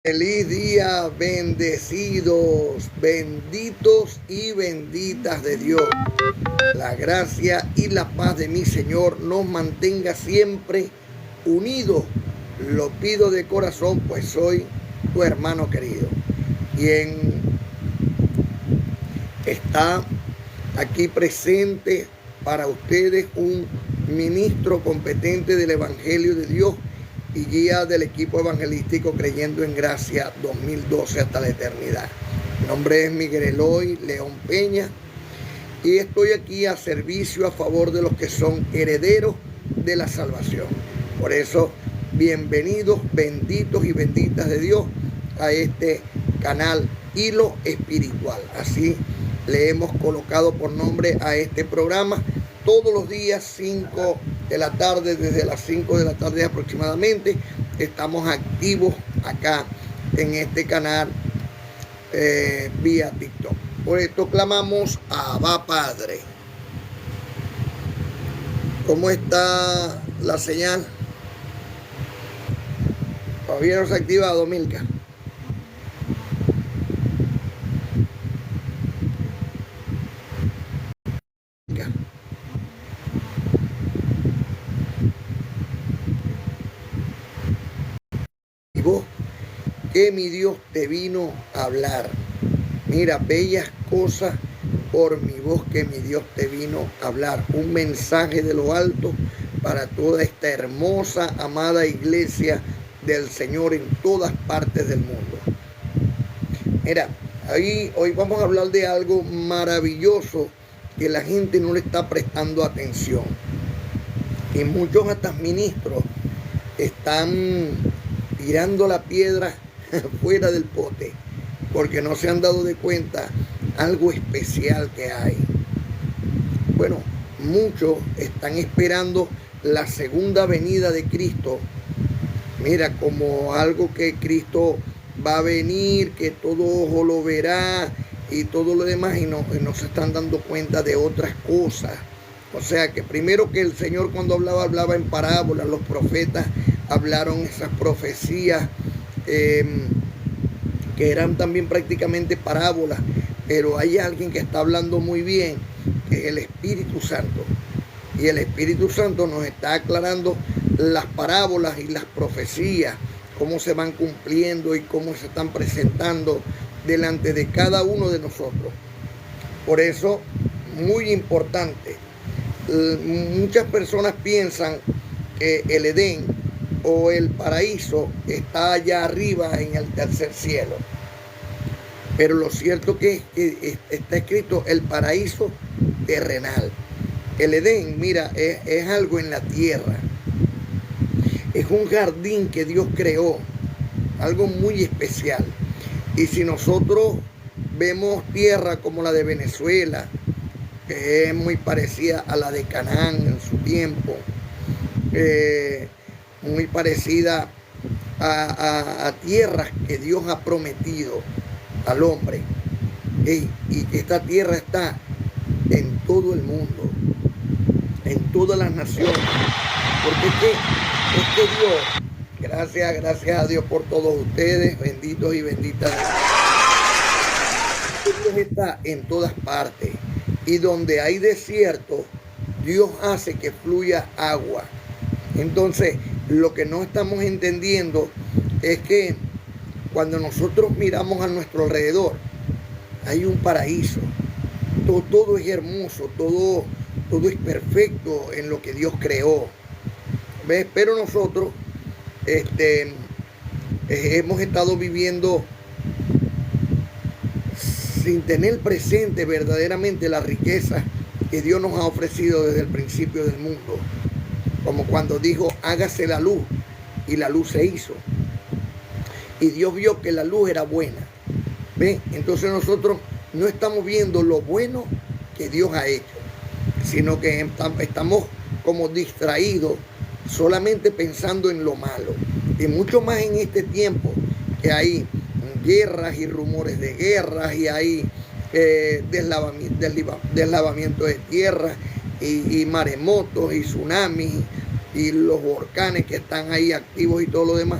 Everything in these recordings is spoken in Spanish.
Feliz día, bendecidos, benditos y benditas de Dios. La gracia y la paz de mi Señor nos mantenga siempre unidos. Lo pido de corazón, pues soy tu hermano querido. Quien está aquí presente para ustedes, un ministro competente del Evangelio de Dios y guía del equipo evangelístico Creyendo en Gracia 2012 hasta la eternidad. Mi nombre es Miguel Eloy León Peña y estoy aquí a servicio a favor de los que son herederos de la salvación. Por eso, bienvenidos, benditos y benditas de Dios a este canal Hilo Espiritual. Así le hemos colocado por nombre a este programa. Todos los días 5 de la tarde, desde las 5 de la tarde aproximadamente, estamos activos acá en este canal vía TikTok. Por esto clamamos a Abba Padre. ¿Cómo está la señal? Todavía no se ha activado, Milka. Y vos, que mi Dios te vino a hablar. Mira, bellas cosas por mi voz que mi Dios te vino a hablar. Un mensaje de lo alto para toda esta hermosa, amada iglesia del Señor en todas partes del mundo. Mira, hoy vamos a hablar de algo maravilloso que la gente no le está prestando atención. Y muchos hasta ministros están tirando la piedra fuera del pote porque no se han dado de cuenta algo especial que hay. Bueno, muchos están esperando la segunda venida de Cristo. Mira, como algo que Cristo va a venir, que todo ojo lo verá y todo lo demás, y no se están dando cuenta de otras cosas. O sea que primero que el Señor cuando hablaba en parábolas, los profetas hablaron esas profecías que eran también prácticamente parábolas, pero hay alguien que está hablando muy bien, que es el Espíritu Santo. Y el Espíritu Santo nos está aclarando las parábolas y las profecías, cómo se van cumpliendo y cómo se están presentando delante de cada uno de nosotros. Por eso, muy importante, muchas personas piensan que el Edén o el paraíso está allá arriba en el tercer cielo. Pero lo cierto que está escrito el paraíso terrenal. El Edén, mira, es algo en la tierra. Es un jardín que Dios creó, algo muy especial. Y si nosotros vemos tierra como la de Venezuela, que es muy parecida a la de Canaán en su tiempo, muy parecida a tierras que Dios ha prometido al hombre. Y esta tierra está en todo el mundo, en todas las naciones. Porque es que Dios, gracias a Dios por todos ustedes, benditos y benditas. Dios está en todas partes. Y donde hay desierto, Dios hace que fluya agua. Entonces, lo que no estamos entendiendo es que cuando nosotros miramos a nuestro alrededor, hay un paraíso. Todo es hermoso, todo es perfecto en lo que Dios creó. ¿Ves? Pero nosotros hemos estado viviendo sin tener presente verdaderamente la riqueza que Dios nos ha ofrecido desde el principio del mundo. Como cuando dijo, hágase la luz, y la luz se hizo. Y Dios vio que la luz era buena. ¿Ven? Entonces nosotros no estamos viendo lo bueno que Dios ha hecho, sino que estamos como distraídos solamente pensando en lo malo. Y mucho más en este tiempo que hay guerras y rumores de guerras y hay deslavamiento de tierra y maremotos y tsunamis y los volcanes que están ahí activos y todo lo demás.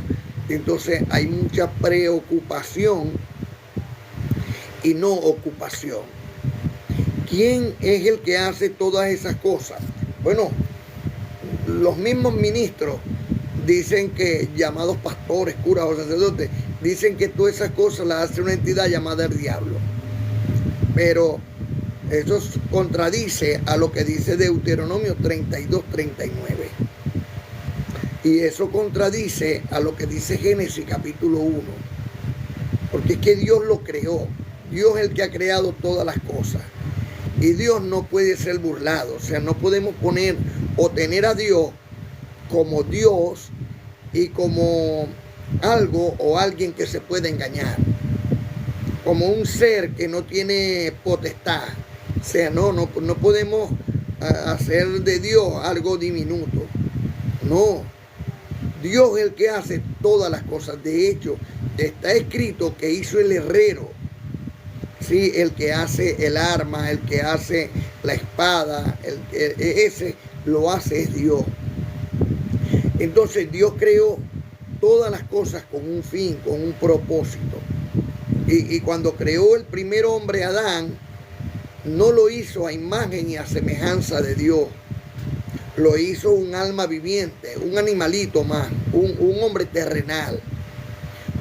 Entonces hay mucha preocupación y no ocupación. ¿Quién es el que hace todas esas cosas? Bueno, los mismos ministros dicen que, llamados pastores, curas o sacerdotes, dicen que todas esas cosas las hace una entidad llamada el diablo. Pero eso contradice a lo que dice Deuteronomio 32-39. Y eso contradice a lo que dice Génesis capítulo 1. Porque es que Dios lo creó. Dios es el que ha creado todas las cosas. Y Dios no puede ser burlado. O sea, no podemos poner o tener a Dios como Dios y como algo o alguien que se puede engañar. Como un ser que no tiene potestad. O sea, no podemos hacer de Dios algo diminuto. No. Dios es el que hace todas las cosas. De hecho, está escrito que hizo el herrero. Sí, el que hace el arma, el que hace la espada, ese lo hace es Dios. Entonces Dios creó todas las cosas con un fin, con un propósito. Y cuando creó el primer hombre, Adán, no lo hizo a imagen y a semejanza de Dios. Lo hizo un alma viviente, un animalito más, un hombre terrenal.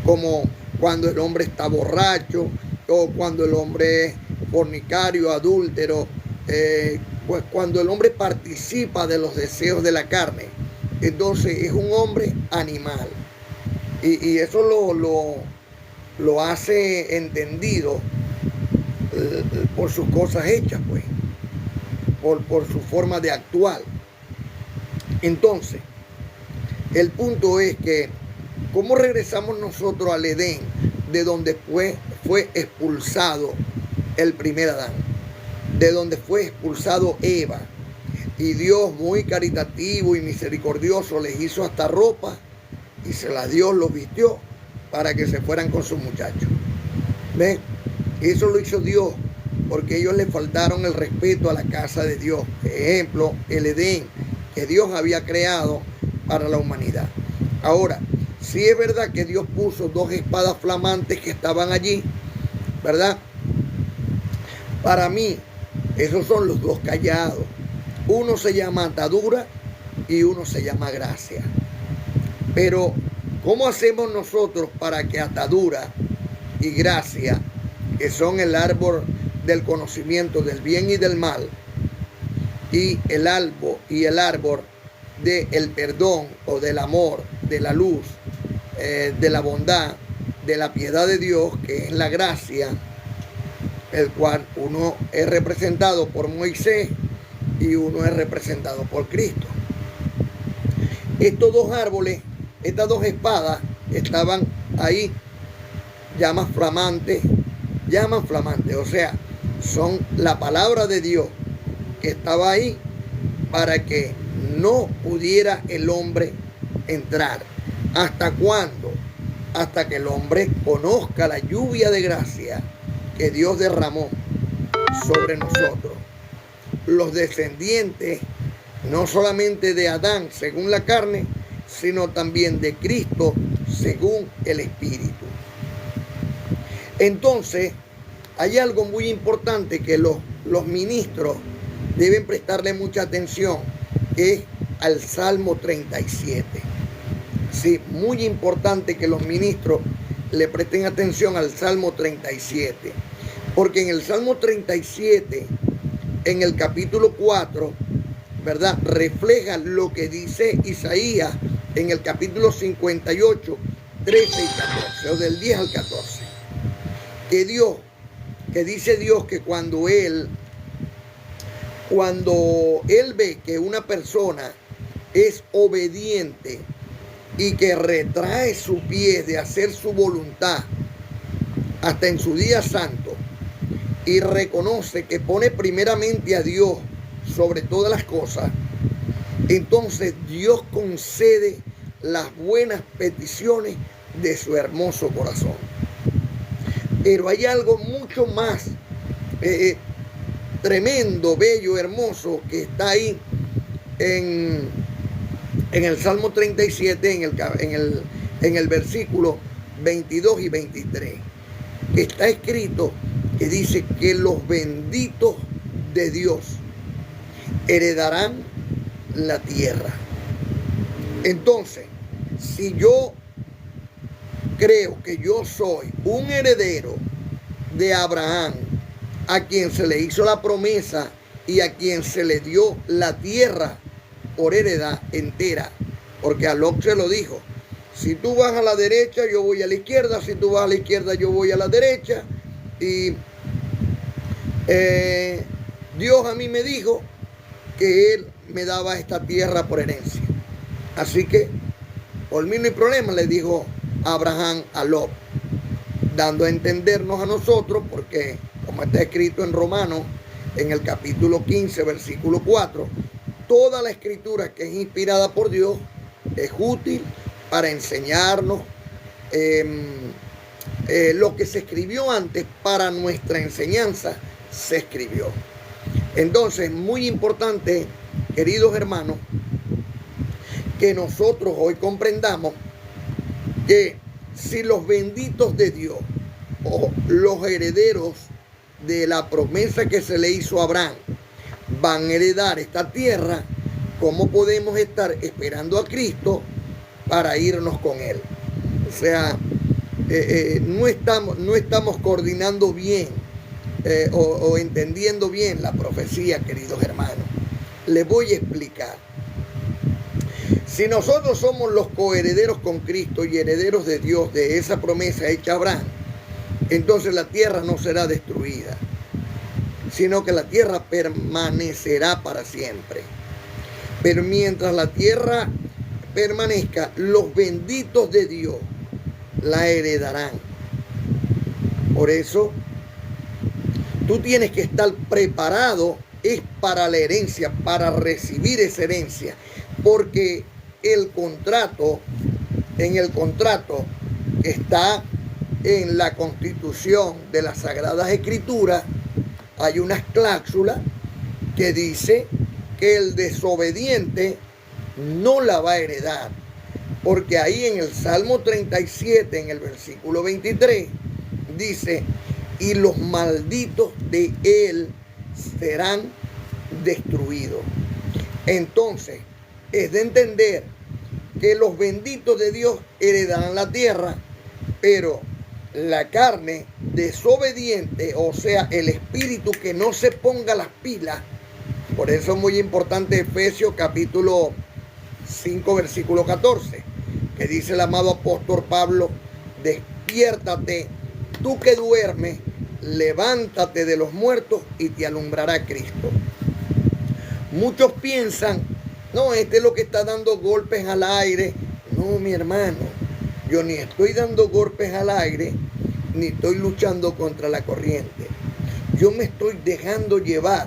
Como cuando el hombre está borracho, o cuando el hombre es fornicario, adúltero, pues cuando el hombre participa de los deseos de la carne. Entonces es un hombre animal. Y eso lo hace entendido por sus cosas hechas, pues, por su forma de actuar. Entonces, el punto es que, ¿cómo regresamos nosotros al Edén, de donde fue expulsado el primer Adán? De donde fue expulsado Eva. Y Dios, muy caritativo y misericordioso, les hizo hasta ropa y se las dio, los vistió para que se fueran con sus muchachos. ¿Ven? Eso lo hizo Dios porque ellos le faltaron el respeto a la casa de Dios. Ejemplo, el Edén que Dios había creado para la humanidad. Ahora, sí es verdad que Dios puso dos espadas flamantes que estaban allí, ¿verdad? Para mí, esos son los dos callados. Uno se llama atadura y uno se llama gracia. Pero, ¿cómo hacemos nosotros para que atadura y gracia, que son el árbol del conocimiento del bien y del mal, y el árbol del perdón o del amor, de la luz, de la bondad, de la piedad de Dios, que es la gracia, el cual uno es representado por Moisés y uno es representado por Cristo? Estos dos árboles, estas dos espadas estaban ahí, llamas flamantes, o sea, son la palabra de Dios que estaba ahí para que no pudiera el hombre entrar. ¿Hasta cuándo? Hasta que el hombre conozca la lluvia de gracia que Dios derramó sobre nosotros, los descendientes, no solamente de Adán según la carne, sino también de Cristo según el Espíritu. Entonces, hay algo muy importante que los ministros deben prestarle mucha atención, es al Salmo 37. Sí, muy importante que los ministros le presten atención al Salmo 37, porque en el Salmo 37, en el capítulo 4, ¿verdad?, refleja lo que dice Isaías en el capítulo 58, 13 y 14, o del 10 al 14. Que dice Dios que cuando Él ve que una persona es obediente y que retrae su pie de hacer su voluntad hasta en su día santo, y reconoce que pone primeramente a Dios sobre todas las cosas, entonces Dios concede las buenas peticiones de su hermoso corazón. Pero hay algo mucho más tremendo, bello, hermoso, que está ahí en el Salmo 37, en en el versículo 22 y 23, que está escrito que dice que los benditos de Dios heredarán la tierra. Entonces, si yo creo que yo soy un heredero de Abraham, a quien se le hizo la promesa y a quien se le dio la tierra por heredad entera, porque a Lot se lo dijo: si tú vas a la derecha, yo voy a la izquierda; si tú vas a la izquierda, yo voy a la derecha. Y Dios a mí me dijo que Él me daba esta tierra por herencia. Así que por mí no hay problema, le dijo Abraham a Lot, dando a entendernos a nosotros, porque como está escrito en Romanos, en el capítulo 15, versículo 4, toda la escritura que es inspirada por Dios es útil para enseñarnos. Lo que se escribió antes para nuestra enseñanza se escribió. Entonces, muy importante, queridos hermanos, que nosotros hoy comprendamos que si los benditos de Dios o los herederos de la promesa que se le hizo a Abraham van a heredar esta tierra, ¿cómo podemos estar esperando a Cristo para irnos con Él? O sea, no estamos coordinando bien o entendiendo bien la profecía, queridos hermanos. Les voy a explicar. Si nosotros somos los coherederos con Cristo y herederos de Dios de esa promesa hecha a Abraham, entonces la tierra no será destruida, sino que la tierra permanecerá para siempre. Pero mientras la tierra permanezca, los benditos de Dios la heredarán. Por eso, tú tienes que estar preparado, es para la herencia, para recibir esa herencia, porque en el contrato está en la Constitución de las Sagradas Escrituras, hay unas cláusulas que dice que el desobediente no la va a heredar, porque ahí en el Salmo 37, en el versículo 23, dice: y los malditos de él serán destruidos. Entonces, es de entender que los benditos de Dios heredarán la tierra, pero la carne desobediente, o sea, el espíritu que no se ponga las pilas. Por eso es muy importante Efesios capítulo 5, versículo 14, que dice el amado apóstol Pablo: despiértate, tú que duermes, levántate de los muertos y te alumbrará Cristo. Muchos piensan: no, este es lo que está dando golpes al aire. No, mi hermano, yo ni estoy dando golpes al aire, ni estoy luchando contra la corriente. Yo me estoy dejando llevar,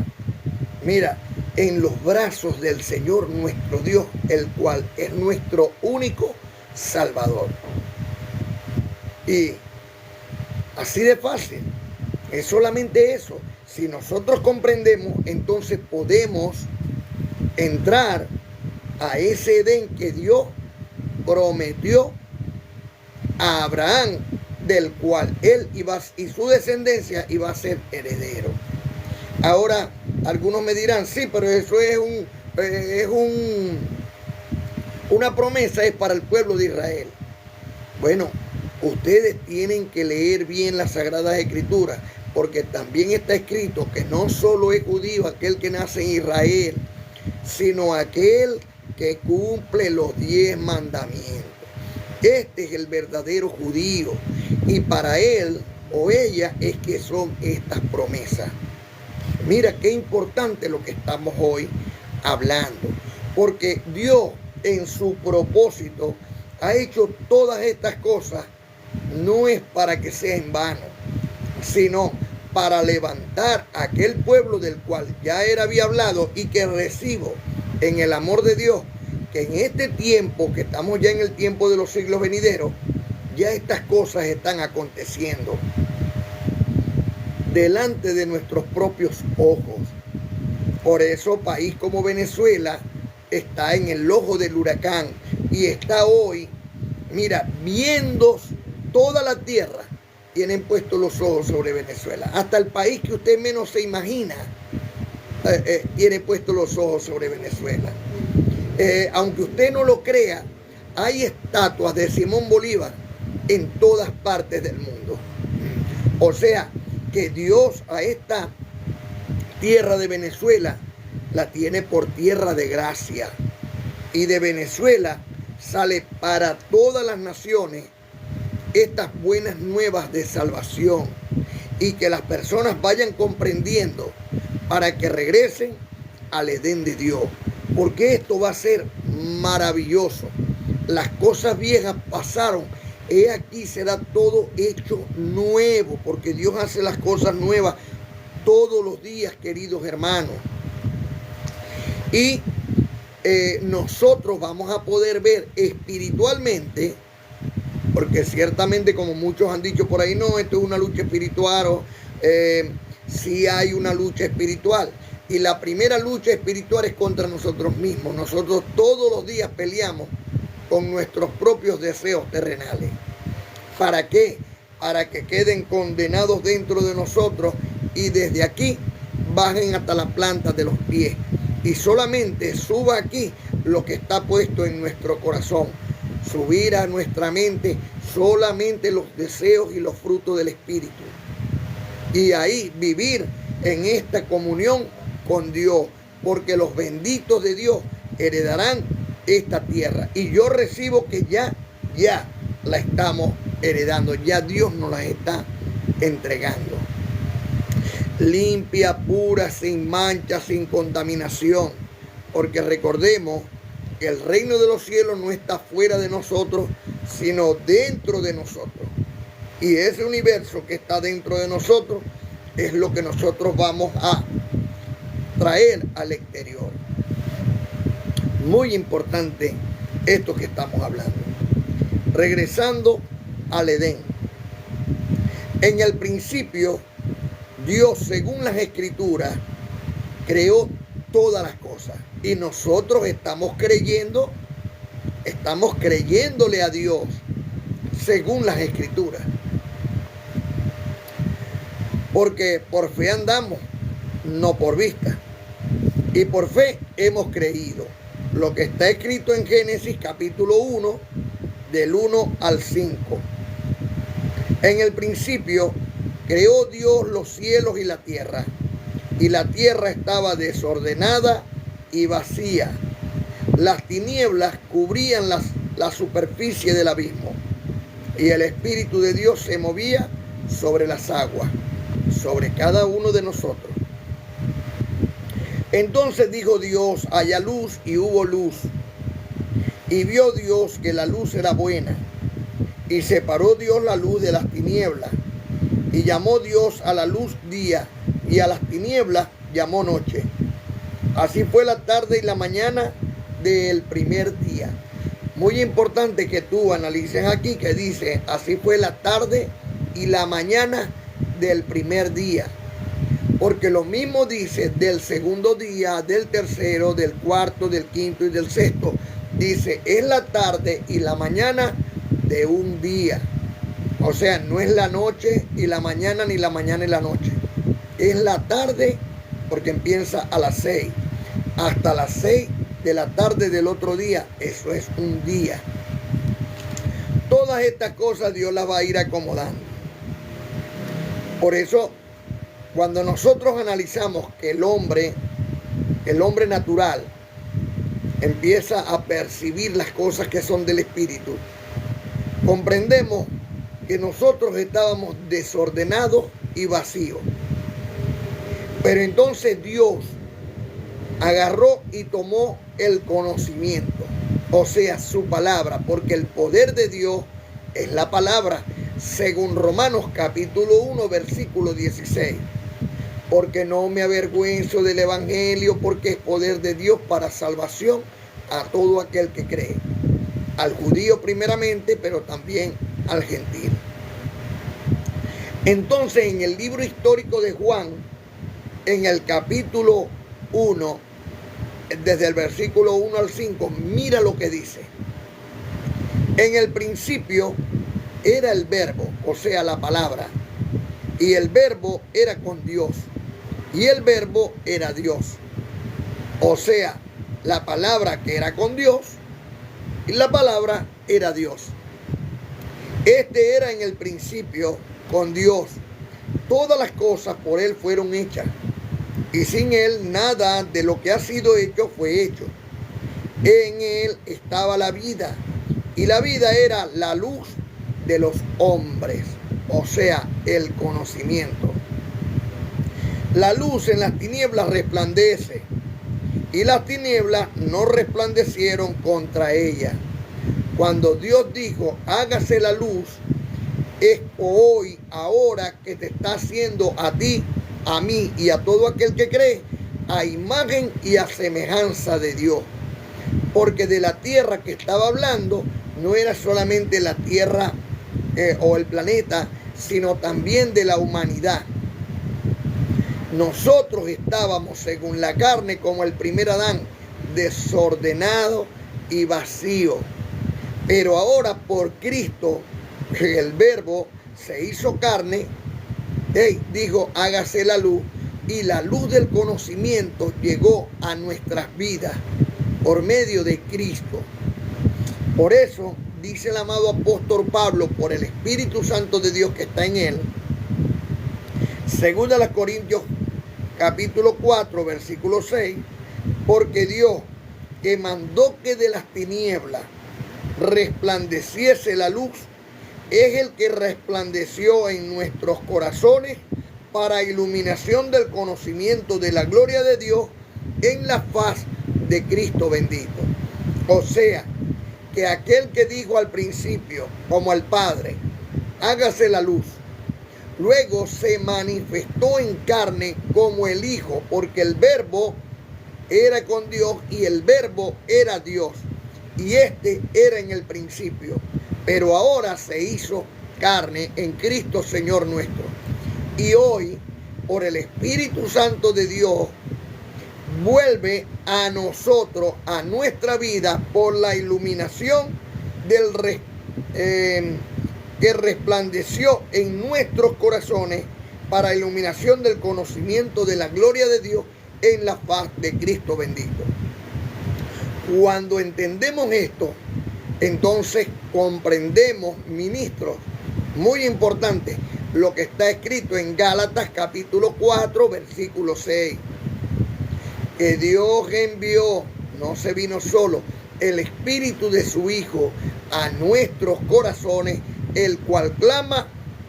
mira, en los brazos del Señor nuestro Dios, el cual es nuestro único Salvador. Y así de fácil, es solamente eso. Si nosotros comprendemos, entonces podemos entrar a ese Edén que Dios prometió a Abraham, del cual él y su descendencia iba a ser heredero. Ahora, algunos me dirán: sí, pero eso una promesa, es para el pueblo de Israel. Bueno, ustedes tienen que leer bien las Sagradas Escrituras, porque también está escrito que no solo es judío aquel que nace en Israel, sino aquel que cumple los 10 mandamientos. Este es el verdadero judío, y para él o ella es que son estas promesas. Mira qué importante lo que estamos hoy hablando, porque Dios en su propósito ha hecho todas estas cosas, no es para que sea en vano, sino para levantar a aquel pueblo del cual ya él había hablado, y que recibo en el amor de Dios, que en este tiempo, que estamos ya en el tiempo de los siglos venideros, ya estas cosas están aconteciendo delante de nuestros propios ojos. Por eso, país como Venezuela está en el ojo del huracán y está hoy mira, viendo toda la tierra, tienen puestos los ojos sobre Venezuela. Hasta el país que usted menos se imagina tiene puestos los ojos sobre Venezuela. Aunque usted no lo crea, hay estatuas de Simón Bolívar en todas partes del mundo. O sea, que Dios a esta tierra de Venezuela la tiene por tierra de gracia. Y de Venezuela sale para todas las naciones estas buenas nuevas de salvación. Y que las personas vayan comprendiendo para que regresen al Edén de Dios. Porque esto va a ser maravilloso. Las cosas viejas pasaron. He aquí será todo hecho nuevo. Porque Dios hace las cosas nuevas todos los días, queridos hermanos. Y nosotros vamos a poder ver espiritualmente, porque ciertamente, como muchos han dicho por ahí, no, esto es una lucha espiritual, o sí hay una lucha espiritual. Y la primera lucha espiritual es contra nosotros mismos. Nosotros todos los días peleamos con nuestros propios deseos terrenales. ¿Para qué? Para que queden condenados dentro de nosotros y desde aquí bajen hasta la planta de los pies. Y solamente suba aquí lo que está puesto en nuestro corazón. Subir a nuestra mente solamente los deseos y los frutos del Espíritu. Y ahí vivir en esta comunión con Dios. Porque los benditos de Dios heredarán esta tierra. Y yo recibo que ya la estamos heredando. Ya Dios nos la está entregando. Limpia, pura, sin mancha, sin contaminación. Porque recordemos que el reino de los cielos no está fuera de nosotros, sino dentro de nosotros. Y ese universo que está dentro de nosotros es lo que nosotros vamos a traer al exterior. Muy importante esto que estamos hablando. Regresando al Edén. En el principio, Dios, según las Escrituras, creó todas las cosas. Y nosotros estamos creyéndole a Dios según las Escrituras. Porque por fe andamos, no por vista. Y por fe hemos creído lo que está escrito en Génesis capítulo 1, del 1 al 5. En el principio creó Dios los cielos y la tierra estaba desordenada y vacía. Las tinieblas cubrían la superficie del abismo, y el Espíritu de Dios se movía sobre las aguas, sobre cada uno de nosotros. Entonces dijo Dios: haya luz, y hubo luz. Y vio Dios que la luz era buena, y separó Dios la luz de las tinieblas. Y llamó Dios a la luz día, y a las tinieblas llamó noche. Así fue la tarde y la mañana del primer día. Muy importante que tú analices aquí que dice: así fue la tarde y la mañana del primer día. Porque lo mismo dice del segundo día, del tercero, del cuarto, del quinto y del sexto. Dice: es la tarde y la mañana de un día. O sea, no es la noche y la mañana, ni la mañana y la noche. Es la tarde, porque empieza a las 6 hasta las 6 de la tarde del otro día. Eso es un día. Todas estas cosas Dios las va a ir acomodando. Por eso, cuando nosotros analizamos que el hombre natural empieza a percibir las cosas que son del Espíritu, comprendemos que nosotros estábamos desordenados y vacíos. Pero entonces Dios agarró y tomó el conocimiento, o sea, su palabra, porque el poder de Dios es la palabra, según Romanos capítulo 1, versículo 16. Porque no me avergüenzo del evangelio, porque es poder de Dios para salvación a todo aquel que cree, al judío primeramente, pero también al gentil. Entonces, en el libro histórico de Juan, en el capítulo 1, desde el versículo 1 al 5, mira lo que dice. En el principio era el verbo, o sea, la palabra. Y el verbo era con Dios. Y el verbo era Dios. O sea, la palabra que era con Dios y la palabra era Dios. Este era en el principio con Dios. Todas las cosas por Él fueron hechas. Y sin Él nada de lo que ha sido hecho fue hecho. En Él estaba la vida. Y la vida era la luz de los hombres. O sea, el conocimiento. La luz en las tinieblas resplandece. Y las tinieblas no resplandecieron contra ella. Cuando Dios dijo, hágase la luz, es hoy, ahora que te está haciendo a ti, a mí y a todo aquel que cree, a imagen y a semejanza de Dios. Porque de la tierra que estaba hablando, no era solamente la tierra o el planeta, sino también de la humanidad. Nosotros estábamos, según la carne, como el primer Adán, desordenado y vacío. Pero ahora por Cristo, el verbo se hizo carne, dijo, hágase la luz, y la luz del conocimiento llegó a nuestras vidas por medio de Cristo. Por eso, dice el amado apóstol Pablo, por el Espíritu Santo de Dios que está en él, según a los Corintios capítulo 4, versículo 6, porque Dios, que mandó que de las tinieblas resplandeciese la luz, es el que resplandeció en nuestros corazones para iluminación del conocimiento de la gloria de Dios en la faz de Cristo bendito. O sea, que aquel que dijo al principio, como al Padre, hágase la luz, luego se manifestó en carne como el Hijo, porque el verbo era con Dios y el verbo era Dios. Y este era en el principio, pero ahora se hizo carne en Cristo Señor nuestro. Y hoy, por el Espíritu Santo de Dios, vuelve a nosotros, a nuestra vida, por la iluminación que resplandeció en nuestros corazones para iluminación del conocimiento de la gloria de Dios en la faz de Cristo bendito. Cuando entendemos esto, entonces comprendemos, ministros, muy importante, lo que está escrito en Gálatas capítulo 4, versículo 6. Que Dios envió, no se vino solo, el Espíritu de su Hijo a nuestros corazones, el cual clama,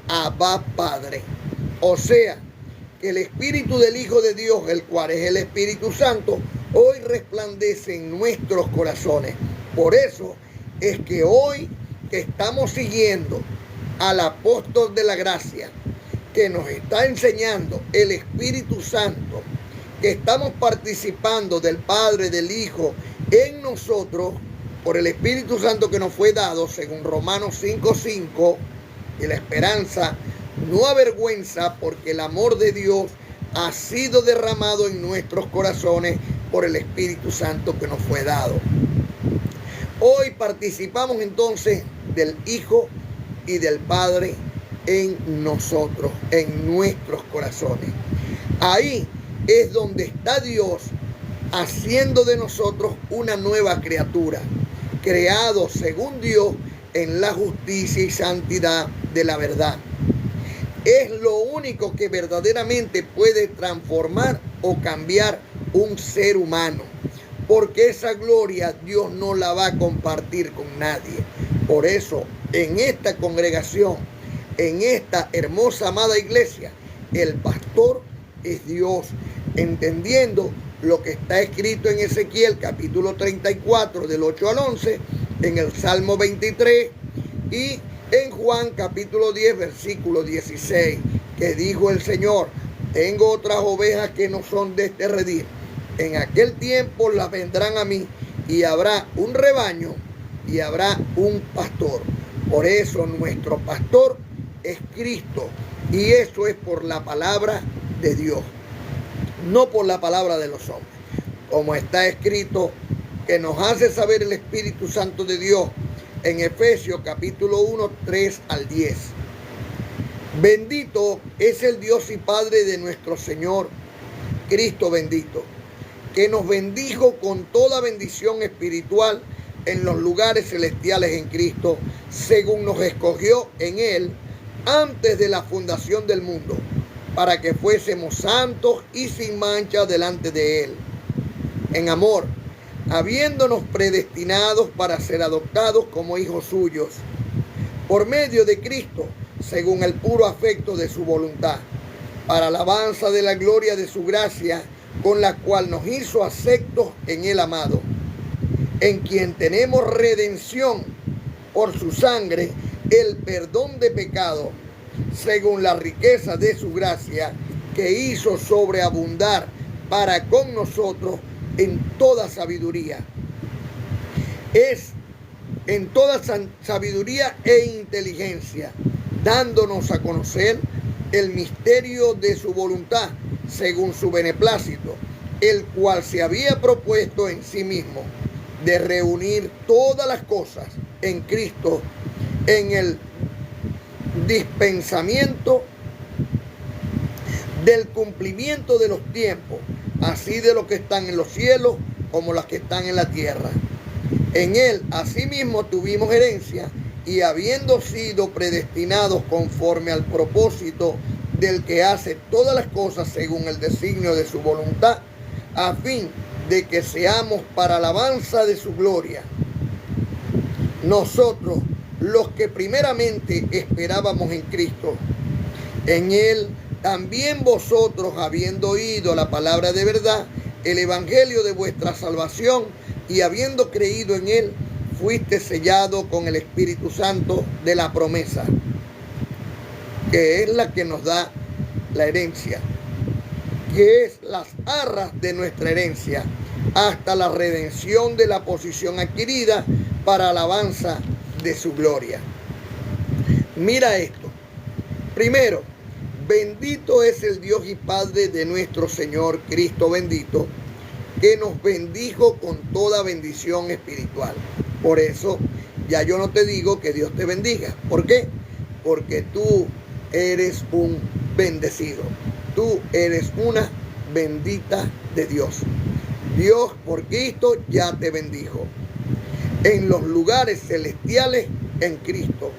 Abba Padre. O sea, que el Espíritu del Hijo de Dios, el cual es el Espíritu Santo, hoy resplandece en nuestros corazones. Por eso es que hoy que estamos siguiendo al apóstol de la gracia, que nos está enseñando el Espíritu Santo, que estamos participando del Padre, del Hijo, en nosotros, por el Espíritu Santo que nos fue dado, según Romanos 5:5, y la esperanza no avergüenza, porque el amor de Dios ha sido derramado en nuestros corazones por el Espíritu Santo que nos fue dado. Hoy participamos entonces del Hijo y del Padre en nosotros, en nuestros corazones. Ahí es donde está Dios haciendo de nosotros una nueva criatura, creado según Dios en la justicia y santidad de la verdad. Es lo único que verdaderamente puede transformar o cambiar un ser humano, porque esa gloria Dios no la va a compartir con nadie. Por eso, en esta congregación, en esta hermosa amada iglesia, el pastor es Dios, entendiendo lo que está escrito en Ezequiel capítulo 34 del 8 al 11, en el Salmo 23 y en Juan capítulo 10 versículo 16, que dijo el Señor, tengo otras ovejas que no son de este redil. En aquel tiempo las vendrán a mí y habrá un rebaño y habrá un pastor. Por eso nuestro pastor es Cristo, y eso es por la palabra de Dios, no por la palabra de los hombres. Como está escrito, que nos hace saber el Espíritu Santo de Dios, en Efesios capítulo 1, 3 al 10. Bendito es el Dios y Padre de nuestro Señor Cristo bendito, que nos bendijo con toda bendición espiritual en los lugares celestiales en Cristo, según nos escogió en Él antes de la fundación del mundo, para que fuésemos santos y sin mancha delante de Él. En amor, habiéndonos predestinados para ser adoptados como hijos suyos, por medio de Cristo, según el puro afecto de su voluntad, para alabanza de la gloria de su gracia, con la cual nos hizo aceptos en el amado, en quien tenemos redención por su sangre, el perdón de pecado, según la riqueza de su gracia, que hizo sobreabundar para con nosotros en toda sabiduría. Es en toda sabiduría e inteligencia, dándonos a conocer el misterio de su voluntad, según su beneplácito, el cual se había propuesto en sí mismo, de reunir todas las cosas en Cristo, en el dispensamiento del cumplimiento de los tiempos, así de los que están en los cielos como los que están en la tierra. En él asimismo tuvimos herencia, y habiendo sido predestinados conforme al propósito del que hace todas las cosas según el designio de su voluntad, a fin de que seamos para alabanza de su gloria. Nosotros, los que primeramente esperábamos en Cristo, en Él también vosotros, habiendo oído la palabra de verdad, el evangelio de vuestra salvación, y habiendo creído en Él, fuiste sellado con el Espíritu Santo de la promesa, que es la que nos da la herencia, que es las arras de nuestra herencia, hasta la redención de la posesión adquirida para alabanza de su gloria. Mira esto. Primero, bendito es el Dios y Padre de nuestro Señor Cristo bendito, que nos bendijo con toda bendición espiritual. Por eso, ya yo no te digo que Dios te bendiga. ¿Por qué? Porque tú eres un bendecido. Tú eres una bendita de Dios. Dios por Cristo ya te bendijo en los lugares celestiales en Cristo,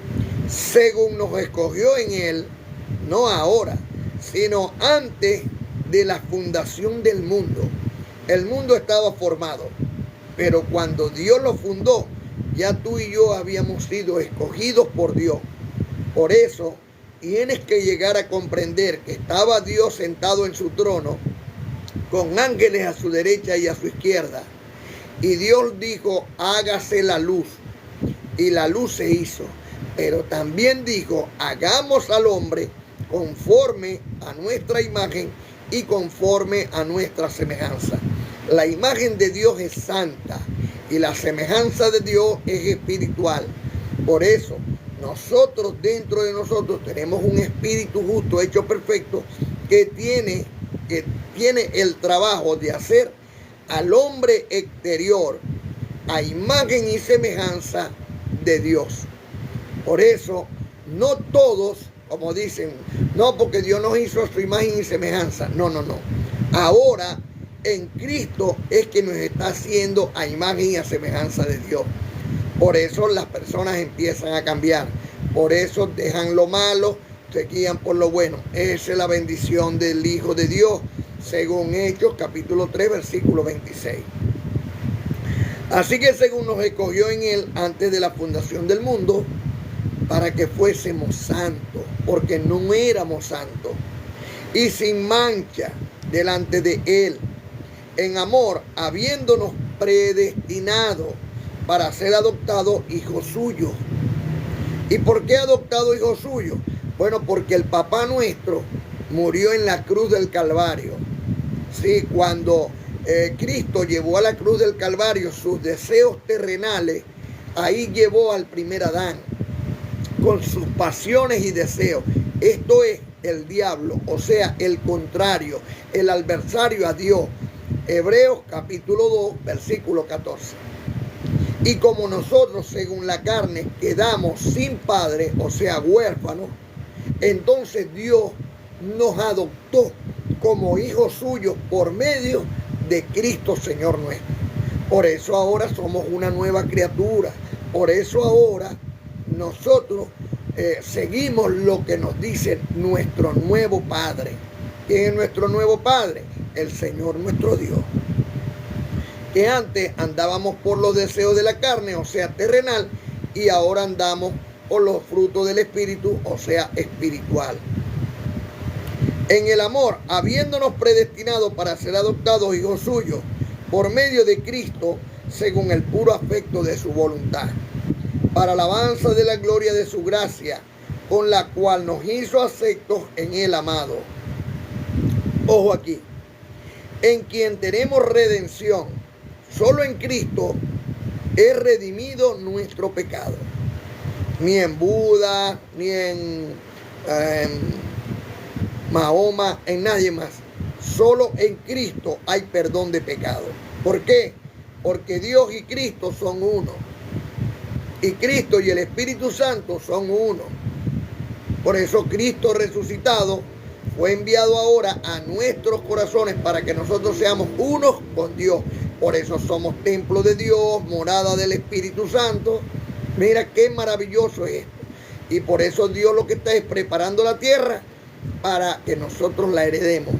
según nos escogió en Él, no ahora, sino antes de la fundación del mundo. El mundo estaba formado, pero cuando Dios lo fundó, ya tú y yo habíamos sido escogidos por Dios. Por eso tienes que llegar a comprender que estaba Dios sentado en su trono, con ángeles a su derecha y a su izquierda. Y Dios dijo, hágase la luz. Y la luz se hizo. Pero también dijo, hagamos al hombre conforme a nuestra imagen y conforme a nuestra semejanza. La imagen de Dios es santa y la semejanza de Dios es espiritual. Por eso, nosotros dentro de nosotros tenemos un espíritu justo, hecho perfecto, que tiene el trabajo de hacer al hombre exterior a imagen y semejanza de Dios. Por eso, no todos, como dicen, no, porque Dios nos hizo a su imagen y semejanza. No. Ahora, en Cristo es que nos está haciendo a imagen y a semejanza de Dios. Por eso las personas empiezan a cambiar. Por eso dejan lo malo, se guían por lo bueno. Esa es la bendición del Hijo de Dios, según Hechos capítulo 3, versículo 26. Así que según nos escogió en Él antes de la fundación del mundo, para que fuésemos santos, porque no éramos santos, y sin mancha delante de Él, en amor, habiéndonos predestinado para ser adoptados hijos suyos. ¿Y por qué adoptado hijos suyos? Bueno, porque el papá nuestro murió en la cruz del Calvario. Sí, cuando Cristo llevó a la cruz del Calvario sus deseos terrenales, ahí llevó al primer Adán con sus pasiones y deseos. Esto es el diablo, o sea, el contrario, el adversario a Dios. Hebreos capítulo 2, versículo 14. Y como nosotros, según la carne, quedamos sin padre, o sea, huérfanos, entonces Dios nos adoptó como hijos suyos por medio de Cristo Señor nuestro. Por eso ahora somos una nueva criatura. Por eso ahora nosotros seguimos lo que nos dice nuestro nuevo Padre. ¿Quién es nuestro nuevo Padre? El Señor nuestro Dios. Que antes andábamos por los deseos de la carne, o sea, terrenal, y ahora andamos por los frutos del Espíritu, o sea, espiritual. En el amor, habiéndonos predestinado para ser adoptados hijos suyos por medio de Cristo, según el puro afecto de su voluntad, para alabanza de la gloria de su gracia, con la cual nos hizo aceptos en el amado. Ojo aquí, en quien tenemos redención. Solo en Cristo es redimido nuestro pecado. Ni en Buda, ni en Mahoma, en nadie más. Solo en Cristo hay perdón de pecado. ¿Por qué? Porque Dios y Cristo son uno. Y Cristo y el Espíritu Santo son uno. Por eso Cristo resucitado fue enviado ahora a nuestros corazones para que nosotros seamos unos con Dios. Por eso somos templo de Dios, morada del Espíritu Santo. Mira qué maravilloso es esto. Y por eso Dios lo que está es preparando la tierra para que nosotros la heredemos.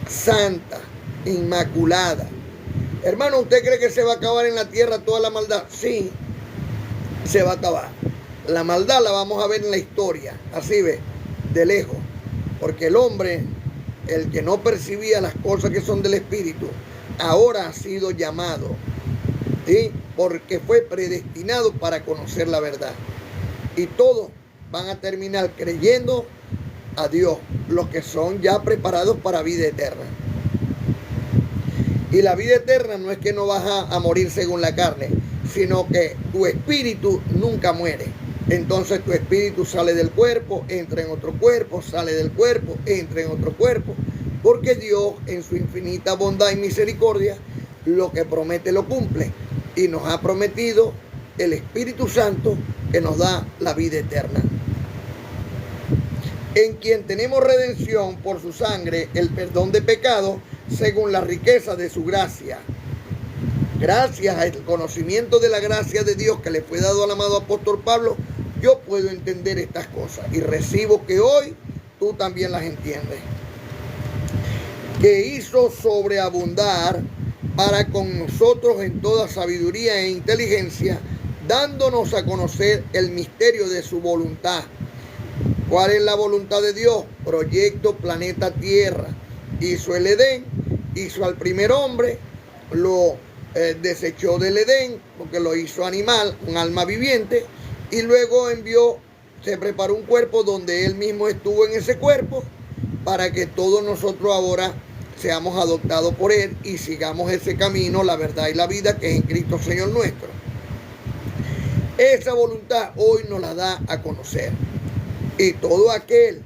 Santa, inmaculada. Hermano, ¿usted cree que se va a acabar en la tierra toda la maldad? Sí, se va a acabar. La maldad la vamos a ver en la historia, así ve, de lejos. Porque el hombre, el que no percibía las cosas que son del Espíritu, ahora ha sido llamado, ¿sí? Porque fue predestinado para conocer la verdad. Y todos van a terminar creyendo a Dios, los que son ya preparados para vida eterna. Y la vida eterna no es que no vas a morir según la carne, sino que tu espíritu nunca muere. Entonces tu espíritu sale del cuerpo, entra en otro cuerpo, sale del cuerpo, entra en otro cuerpo. Porque Dios, en su infinita bondad y misericordia, lo que promete lo cumple. Y nos ha prometido el Espíritu Santo que nos da la vida eterna. En quien tenemos redención por su sangre, el perdón de pecados, según la riqueza de su gracia. Gracias al conocimiento de la gracia de Dios que le fue dado al amado apóstol Pablo, yo puedo entender estas cosas y recibo que hoy tú también las entiendes. Que hizo sobreabundar para con nosotros en toda sabiduría e inteligencia, dándonos a conocer el misterio de su voluntad. ¿Cuál es la voluntad de Dios? Proyecto planeta Tierra. Hizo el Edén, hizo al primer hombre, lo desechó del Edén porque lo hizo animal, un alma viviente, y luego se preparó un cuerpo donde él mismo estuvo en ese cuerpo para que todos nosotros ahora seamos adoptados por él y sigamos ese camino, la verdad y la vida que es en Cristo Señor nuestro. Esa voluntad hoy nos la da a conocer. Y todo aquel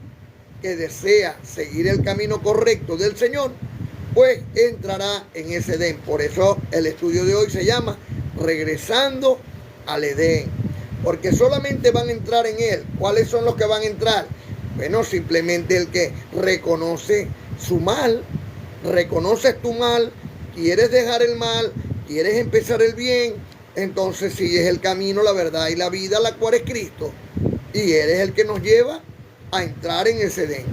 que desea seguir el camino correcto del Señor, pues entrará en ese Edén. Por eso el estudio de hoy se llama Regresando al Edén. Porque solamente van a entrar en él. ¿Cuáles son los que van a entrar? Bueno, simplemente el que reconoce su mal, reconoces tu mal, quieres dejar el mal, quieres empezar el bien, entonces sigues el camino, la verdad y la vida, la cual es Cristo. Y eres el que nos lleva a entrar en ese Edén,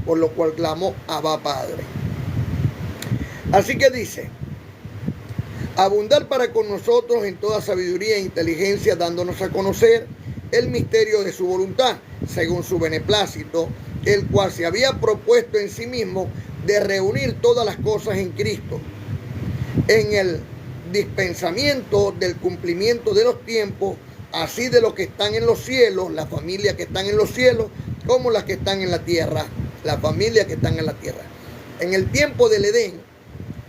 por lo cual clamo Abba Padre. Así que dice, abundar para con nosotros en toda sabiduría e inteligencia, dándonos a conocer el misterio de su voluntad, según su beneplácito, el cual se había propuesto en sí mismo de reunir todas las cosas en Cristo, en el dispensamiento del cumplimiento de los tiempos, así de los que están en los cielos, la familia que están en los cielos, como las que están en la tierra, la familia que están en la tierra. En el tiempo del Edén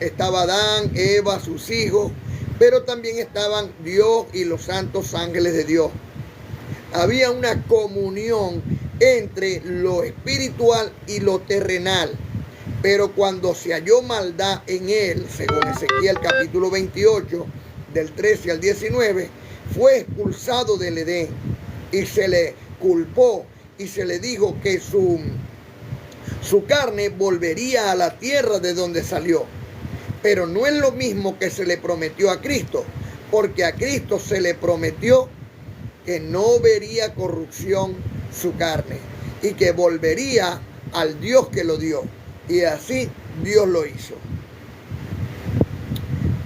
estaba Adán, Eva, sus hijos, pero también estaban Dios y los santos ángeles de Dios. Había una comunión entre lo espiritual y lo terrenal. Pero cuando se halló maldad en él, según Ezequiel capítulo 28, del 13 al 19, fue expulsado del Edén y se le culpó y se le dijo que su carne volvería a la tierra de donde salió. Pero no es lo mismo que se le prometió a Cristo, porque a Cristo se le prometió que no vería corrupción su carne y que volvería al Dios que lo dio. Y así Dios lo hizo.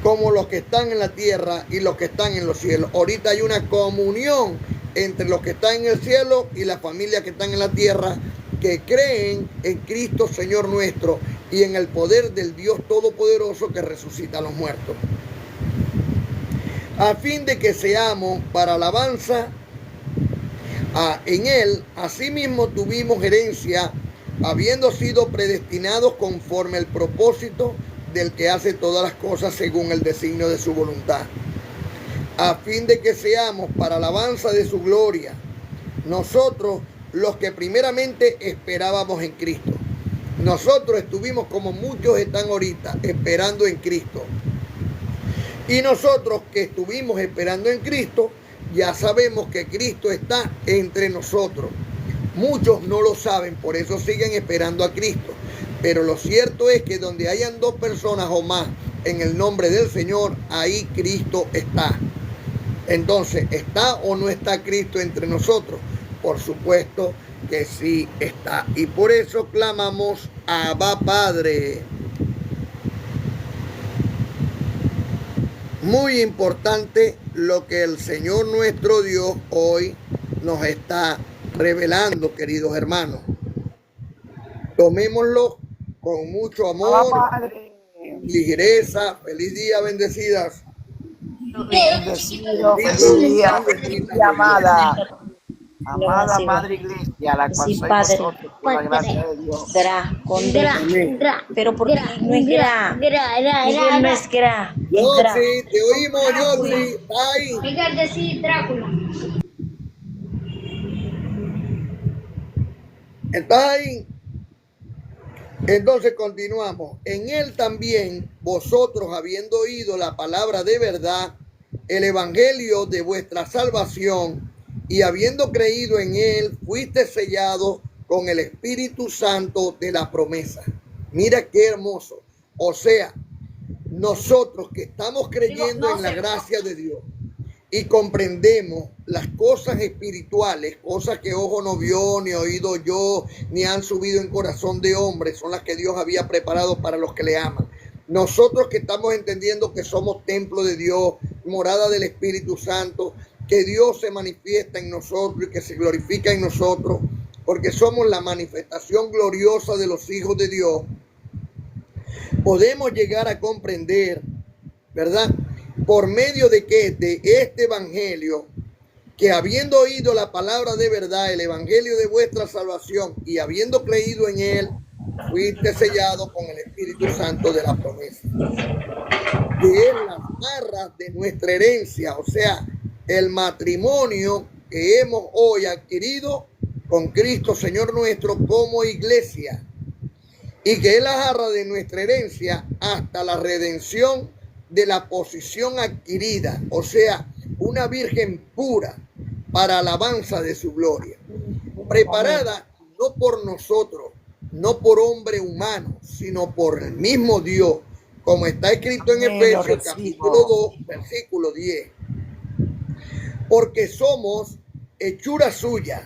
Como los que están en la tierra y los que están en los cielos. Ahorita hay una comunión entre los que están en el cielo y las familias que están en la tierra, que creen en Cristo Señor nuestro y en el poder del Dios Todopoderoso que resucita a los muertos, a fin de que seamos para alabanza en Él. Asimismo tuvimos herencia, habiendo sido predestinados conforme al propósito del que hace todas las cosas según el designio de su voluntad, a fin de que seamos para alabanza de su gloria, nosotros los que primeramente esperábamos en Cristo. Nosotros estuvimos como muchos están ahorita esperando en Cristo. Y nosotros que estuvimos esperando en Cristo, ya sabemos que Cristo está entre nosotros. Muchos no lo saben, por eso siguen esperando a Cristo. Pero lo cierto es que donde hayan dos personas o más en el nombre del Señor, ahí Cristo está. Entonces, ¿está o no está Cristo entre nosotros? Por supuesto que sí está. Y por eso clamamos, Abba Padre. Muy importante lo que el Señor nuestro Dios hoy nos está revelando, queridos hermanos. Tomémoslo con mucho amor, ligereza. Feliz día, bendecidas. Bendecido, feliz día, amada Madre Iglesia, la cual soy vosotros, por la gracia de Dios. Pero porque no es gra. Miguel no es gra. Yossi, te oímos, Yossi. Ay. Miguel decía Drácula. ¿Estás ahí? Entonces continuamos. En Él también vosotros, habiendo oído la palabra de verdad, el evangelio de vuestra salvación, y habiendo creído en Él, fuiste sellado con el Espíritu Santo de la promesa. Mira qué hermoso. O sea, nosotros que estamos creyendo en la gracia de Dios y comprendemos las cosas espirituales, cosas que ojo no vio, ni oído yo, ni han subido en corazón de hombre, son las que Dios había preparado para los que le aman. Nosotros que estamos entendiendo que somos templo de Dios, morada del Espíritu Santo, que Dios se manifiesta en nosotros y que se glorifica en nosotros, porque somos la manifestación gloriosa de los hijos de Dios, podemos llegar a comprender, ¿verdad? ¿Por medio de qué? De este evangelio, que habiendo oído la palabra de verdad, el evangelio de vuestra salvación, y habiendo creído en él, fuiste sellado con el Espíritu Santo de la promesa, que es las arras de nuestra herencia, o sea, el matrimonio que hemos hoy adquirido con Cristo Señor nuestro como iglesia, y que es la jarra de nuestra herencia hasta la redención de la posición adquirida, o sea, una virgen pura para alabanza de su gloria, preparada no por nosotros, no por hombre humano, sino por el mismo Dios, como está escrito en Efesios capítulo 2, versículo 10. Porque somos hechura suya,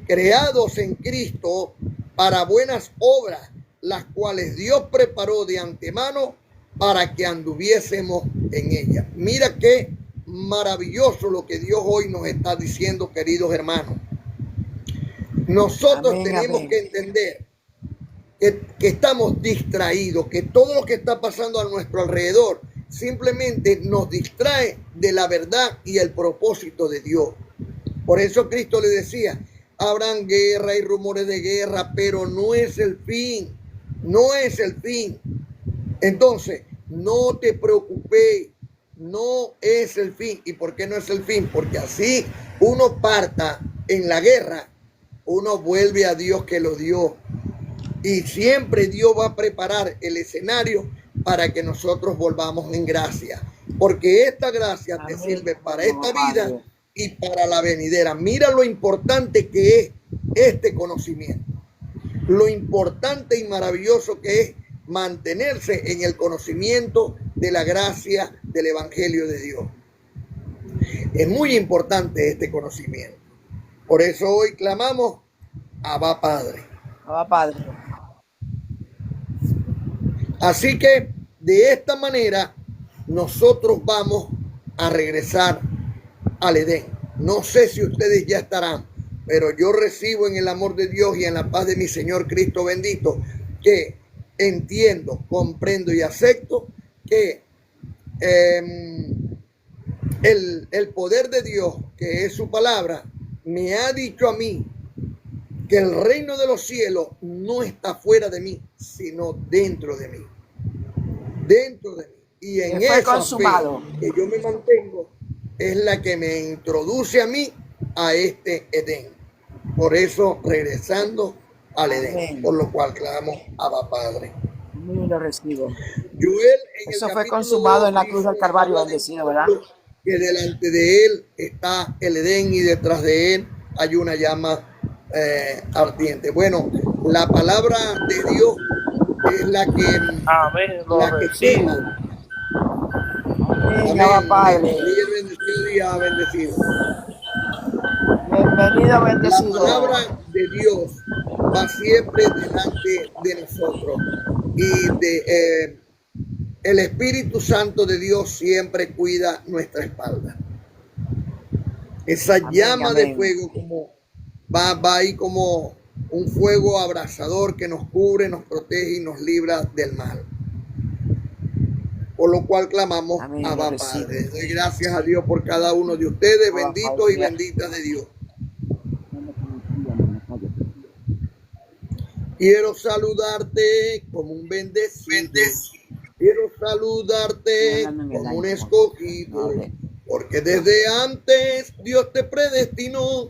creados en Cristo para buenas obras, las cuales Dios preparó de antemano para que anduviésemos en ella. Mira qué maravilloso lo que Dios hoy nos está diciendo, queridos hermanos. Nosotros tenemos que entender que estamos distraídos, que todo lo que está pasando a nuestro alrededor simplemente nos distrae de la verdad y el propósito de Dios. Por eso Cristo le decía, habrán guerra y rumores de guerra, pero no es el fin, no es el fin. Entonces, no te preocupes, no es el fin. ¿Y por qué no es el fin? Porque así uno parta en la guerra, uno vuelve a Dios que lo dio. Y siempre Dios va a preparar el escenario para que nosotros volvamos en gracia. porque esta gracia te Amén. sirve para Amén, esta Padre. vida y para la venidera. Mira lo importante que es este conocimiento, lo importante y maravilloso que es mantenerse en el conocimiento de la gracia del Evangelio de Dios. Es muy importante este conocimiento. Por eso hoy clamamos, Abba Padre. Abba Padre. Así que de esta manera nosotros vamos a regresar al Edén. No sé si ustedes ya estarán, pero yo recibo en el amor de Dios y en la paz de mi Señor Cristo bendito que entiendo, comprendo y acepto que el poder de Dios, que es su palabra, me ha dicho a mí que el reino de los cielos no está fuera de mí, sino dentro de mí. Dentro de mí. Y en esa fe que yo me mantengo es la que me introduce a mí a este Edén. Por eso, regresando al Edén, por lo cual clamamos Abba Padre. Lo recibo. Joel, eso fue consumado en la cruz del Calvario, bendecido, ¿verdad? Que delante de él está el Edén y detrás de él hay una llama ardiente. Bueno, la palabra de Dios es la que, amén, la que quema. Amén, Padre. Bendecido día, bendecido. Bienvenido, bendecido. La palabra de Dios va siempre delante de nosotros y el Espíritu Santo de Dios siempre cuida nuestra espalda. Esa llama de fuego como va ahí como un fuego abrasador que nos cubre, nos protege y nos libra del mal. Por lo cual clamamos a Abba Padre. Doy gracias a Dios por cada uno de ustedes, benditos y benditas de Dios. Quiero saludarte como un bendecido. Quiero saludarte como un escogido. Porque desde antes Dios te predestinó.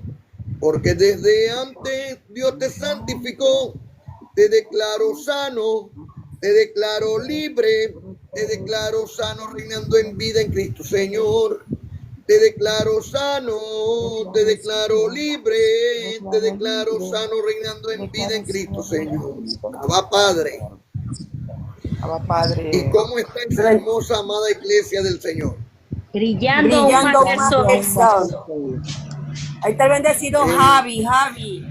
Porque desde antes Dios te santificó. Te declaro sano. Te declaro libre. Te declaro sano reinando en vida en Cristo Señor. Te declaro sano, te declaro libre, te declaro sano reinando en vida en Cristo Señor. Abba Padre. Abba Padre. ¿Y cómo está esa hermosa amada iglesia del Señor? Brillando más que el sol. Ahí está el bendecido Javi. Javi,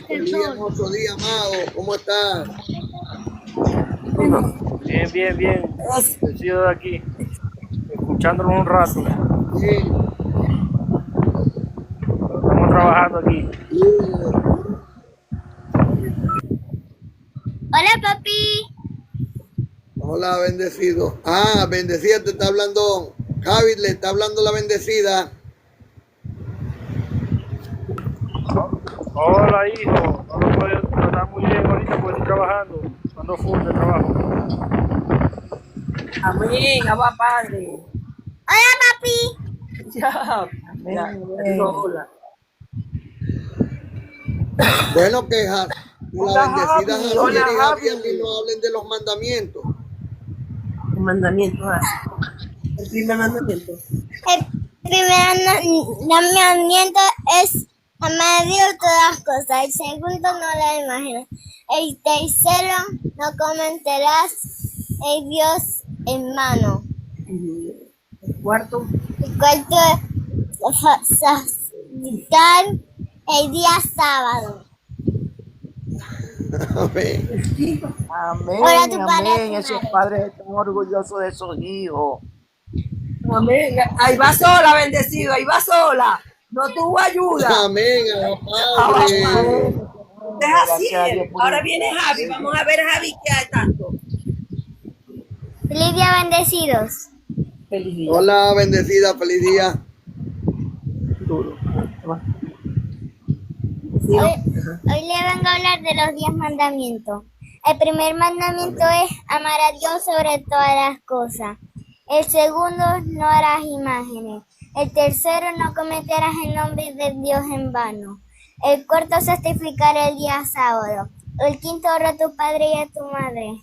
feliz hermoso día, amado. ¿Cómo estás? Bien. Bendecido de aquí. Escuchándolo un rato. Bien. Estamos trabajando aquí. Hola, papi. Hola, bendecido. Bendecida te está hablando. Javi, le está hablando la bendecida. Hola, hijo. No lo puedo tratar muy bien ahorita porque estoy trabajando. Ando full de trabajo. Amén, Abba Padre. Hola, papi. Ya. Hola. Bueno, que la bendecida Javi, Javi y no hablen de los mandamientos. El mandamiento. El primer mandamiento. El primer mandamiento es amar a Dios todas las cosas. El segundo, no la imaginas. El tercero, no cometerás el Dios en mano. El cuarto. El cuarto, santificar el día sábado. Amén. Amén. Esos padres están orgullosos de sus hijos. Amén. Ahí va sola, bendecido. Ahí va sola. No tuvo ayuda. Amén, Padre. Deja así. Ahora viene Javi. Vamos a ver a Javi qué hay tanto. Feliz día, bendecidos. Feliz día. Hola, bendecida, feliz día. Hoy le vengo a hablar de los 10 mandamientos. El primer mandamiento es amar a Dios sobre todas las cosas. El segundo, no harás imágenes. El tercero, no cometerás el nombre de Dios en vano. El cuarto, santificar el día sábado. El quinto, honra a tu padre y a tu madre.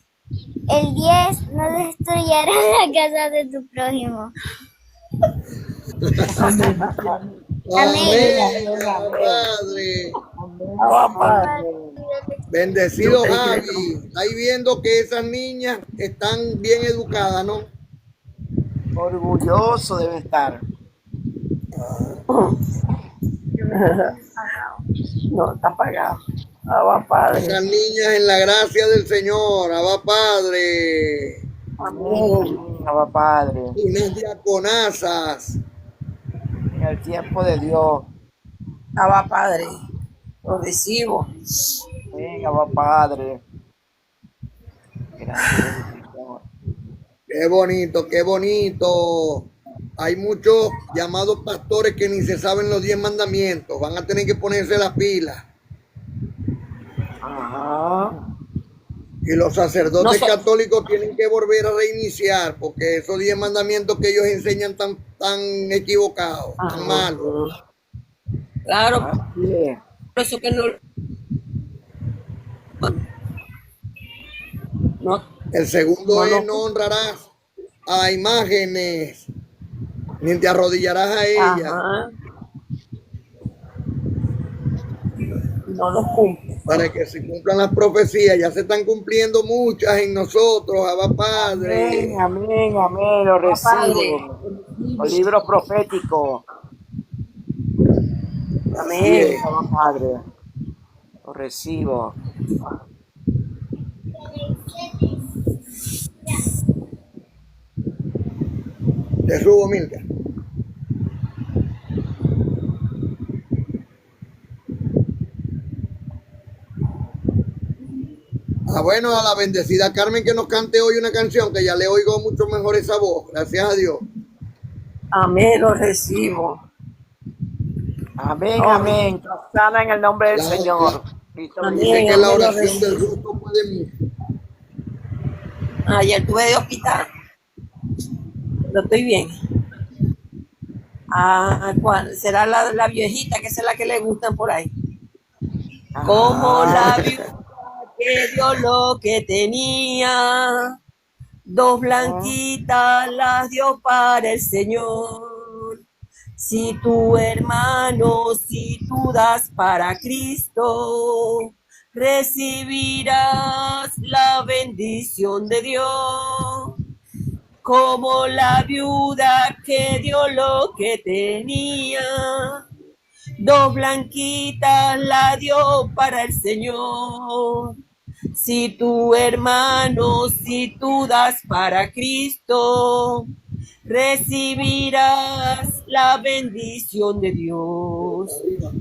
El 10, no destruyerás la casa de tu prójimo. Amén, Amén. Padre. Abba Padre. Bendecido Javi. Estáis viendo que esas niñas están bien educadas, ¿no? Orgulloso debe estar. No, está apagado. Abba Padre. Esas niñas en la gracia del Señor. Abba Padre. Amén. Abba Padre. Unas diaconazas. En el tiempo de Dios. Abba Padre. Lo recibo. Amén, Abba Padre. Gracias, Señor. Qué bonito, qué bonito. Hay muchos llamados pastores que ni se saben los 10 mandamientos. Van a tener que ponerse las pilas. Ajá. Y los sacerdotes No so- católicos tienen que volver a reiniciar porque esos 10 mandamientos que ellos enseñan tan equivocados, tan malos. Claro, Así es. por eso que no. El segundo No, es no honrarás a imágenes, ni te arrodillarás a ellas. Ajá. No los cumple. Para que se cumplan las profecías. Ya se están cumpliendo muchas en nosotros, Abba Padre. Amén, amén, amén. Lo recibo. Los libros proféticos. Amén. Abba Padre. Lo recibo. Te subo, Milka. Bueno, a la bendecida Carmen que nos cante hoy una canción, que ya le oigo mucho mejor esa voz, gracias a Dios. Amén, lo recibo. Amén, amén. Sana en el nombre del Señor. Amén. Dice que la oración del justo puede mucho. Ayer estuve de hospital. No estoy bien. ¿Cuál? ¿Será la viejita, que es la que le gustan por ahí? Como la viuda que dio lo que tenía, dos blanquitas las dio para el Señor. Si tu hermano, si tú das para Cristo, recibirás la bendición de Dios. Como la viuda que dio lo que tenía, dos blanquitas la dio para el Señor. Si tu hermano, si tú das para Cristo, recibirás la bendición de Dios.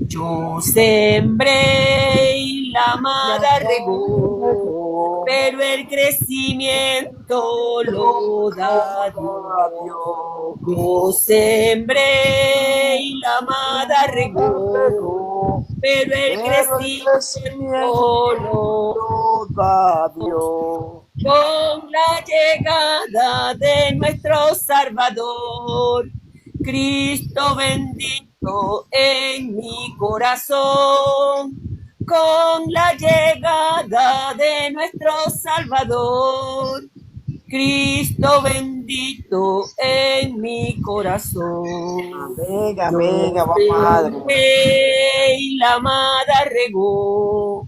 Yo sembré y la amada regó, pero el crecimiento lo da Dios. Yo sembré y la amada regó, pero el crecimiento lo da Dios. Con la llegada de nuestro Salvador, Cristo bendito en mi corazón. Con la llegada de nuestro Salvador, Cristo bendito en mi corazón. Amén, amén, Abba Padre. Y la amada regó,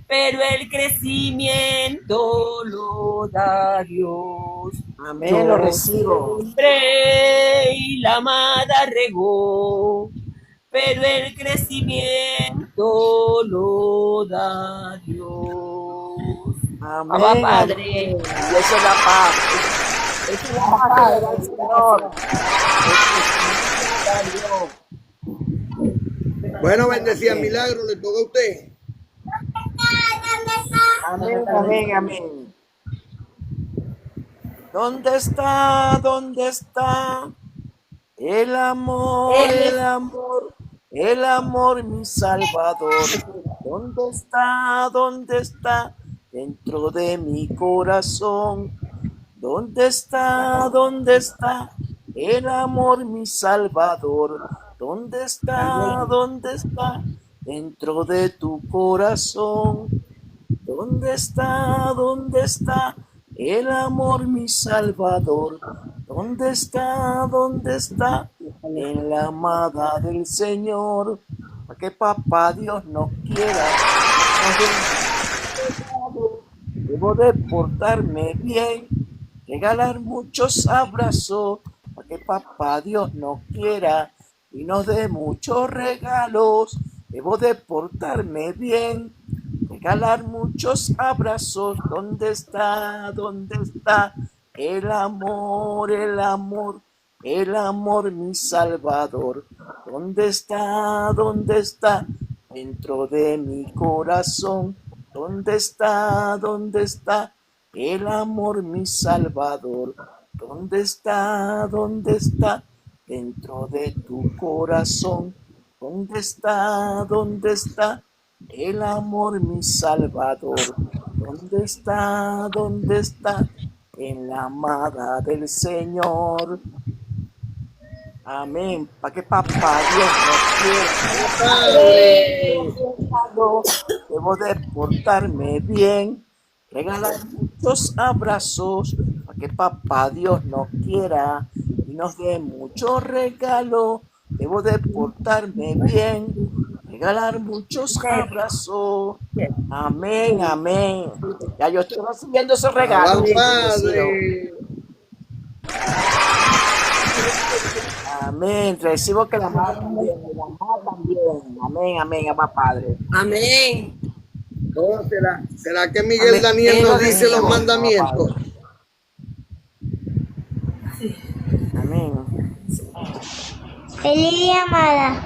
pero el crecimiento lo da Dios. Amén, lo recibo. Y la amada regó, pero el crecimiento lo da Dios. Amén. Abba Padre. Y eso es la paz. Eso es la paz del Señor. Bueno, bendecida Milagro, le toca a usted. Amén, amén, amén. ¿Dónde está? ¿Dónde está el amor? El amor, el amor, mi Salvador. ¿Dónde está? ¿Dónde está? Dentro de mi corazón. ¿Dónde está? ¿Dónde está el amor, mi Salvador? ¿Dónde está? ¿Dónde está? Dentro de tu corazón. ¿Dónde está? ¿Dónde está el amor mi salvador. ¿Dónde está? ¿Dónde está? En la amada del Señor. Para que papá Dios nos quiera. Debo de portarme bien, regalar muchos abrazos, para que papá Dios nos quiera y nos dé muchos regalos. Debo de portarme bien, regalar muchos abrazos. ¿Dónde está? ¿Dónde está? El amor, el amor, el amor mi salvador. ¿Dónde está? ¿Dónde está? Dentro de mi corazón. ¿Dónde está? ¿Dónde está? El amor mi salvador. ¿Dónde está? ¿Dónde está? Dentro de tu corazón. ¿Dónde está? ¿Dónde está? El amor mi salvador. ¿Dónde está? ¿Dónde está? En la amada del Señor. Amén. Para que papá Dios nos quiera. Debo de portarme bien, regalar muchos abrazos, para que papá Dios nos quiera y nos dé muchos regalos. Debo de portarme bien, regalar muchos abrazos. Amén, amén. Ya yo estoy recibiendo esos regalos. Padre. Amén. Recibo que la madre también, la madre también. Amén, amén, Abba Padre. Amén. No, ¿será que Miguel Amén. Daniel nos Amén. dice los mandamientos? Amén. Feliz día, amada.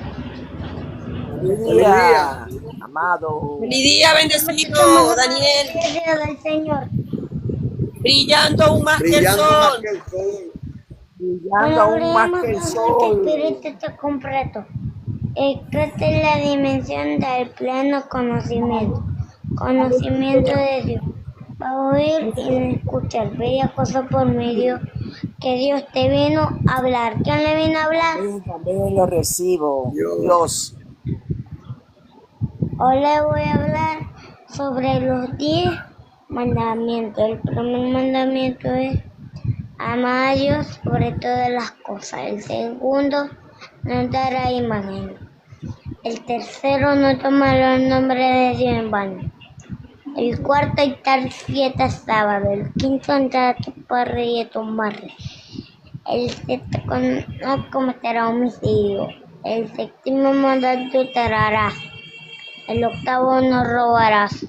Feliz día, amado. Feliz día, bendecido, Daniel. El día del Señor. Brillando aún más que el Brillando más sol. que el sol. Brillando aún más que el sol. El espíritu está completo. Esta es la dimensión del pleno conocimiento. Conocimiento de Dios. Va a oír y escuchar bella cosa por medio que Dios te vino a hablar. ¿Quién le vino a hablar? También lo recibo. Dios. Hoy le voy a hablar sobre los 10 mandamientos. El primer mandamiento es amar a Dios sobre todas las cosas. El segundo, no dará imagen. El tercero, no tomará el nombre de Dios en vano. El cuarto, estar 7 sábado. El quinto, entrar a tu padre y a tu madre. El sexto, no cometerá homicidio. El séptimo mandamiento, te harás. El octavo, no robarás.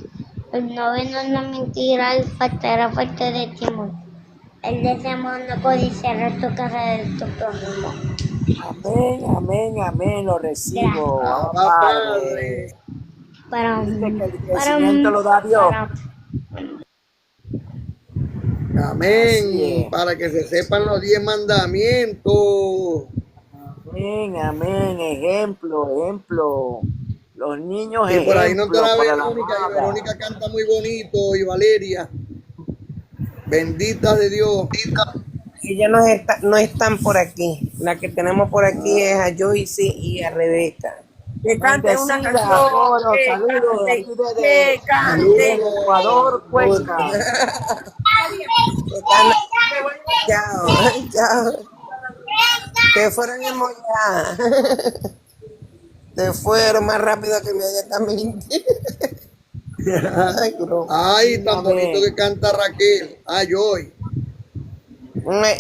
El noveno, no mentirás y faltará falta de testimonio. El décimo, no codiciarás tu casa de tu prójimo. Amén, amén, amén. Lo recibo. Abba Padre. Para Dice que el crecimiento lo da Dios. Amén. Para que se sepan los 10 mandamientos. Amén, amén. Ejemplo, ejemplo. Los niños Y por ahí no ejemplo estará para la Verónica, y amada. Verónica canta muy bonito, y Valeria. Bendita de Dios. Ellas no están por aquí. La que tenemos por aquí es a Joyce y a Rebeca. Que cante una Bendecida, canción. coro, Que saludos de cante. aquí desde Que cante. Ecuador, Cuenca. Chao, chao. Que fueron en Moya. Se fueron más rápido que mi también. Ay, bro. Ay, tan bonito que canta Raquel. Ay, hoy.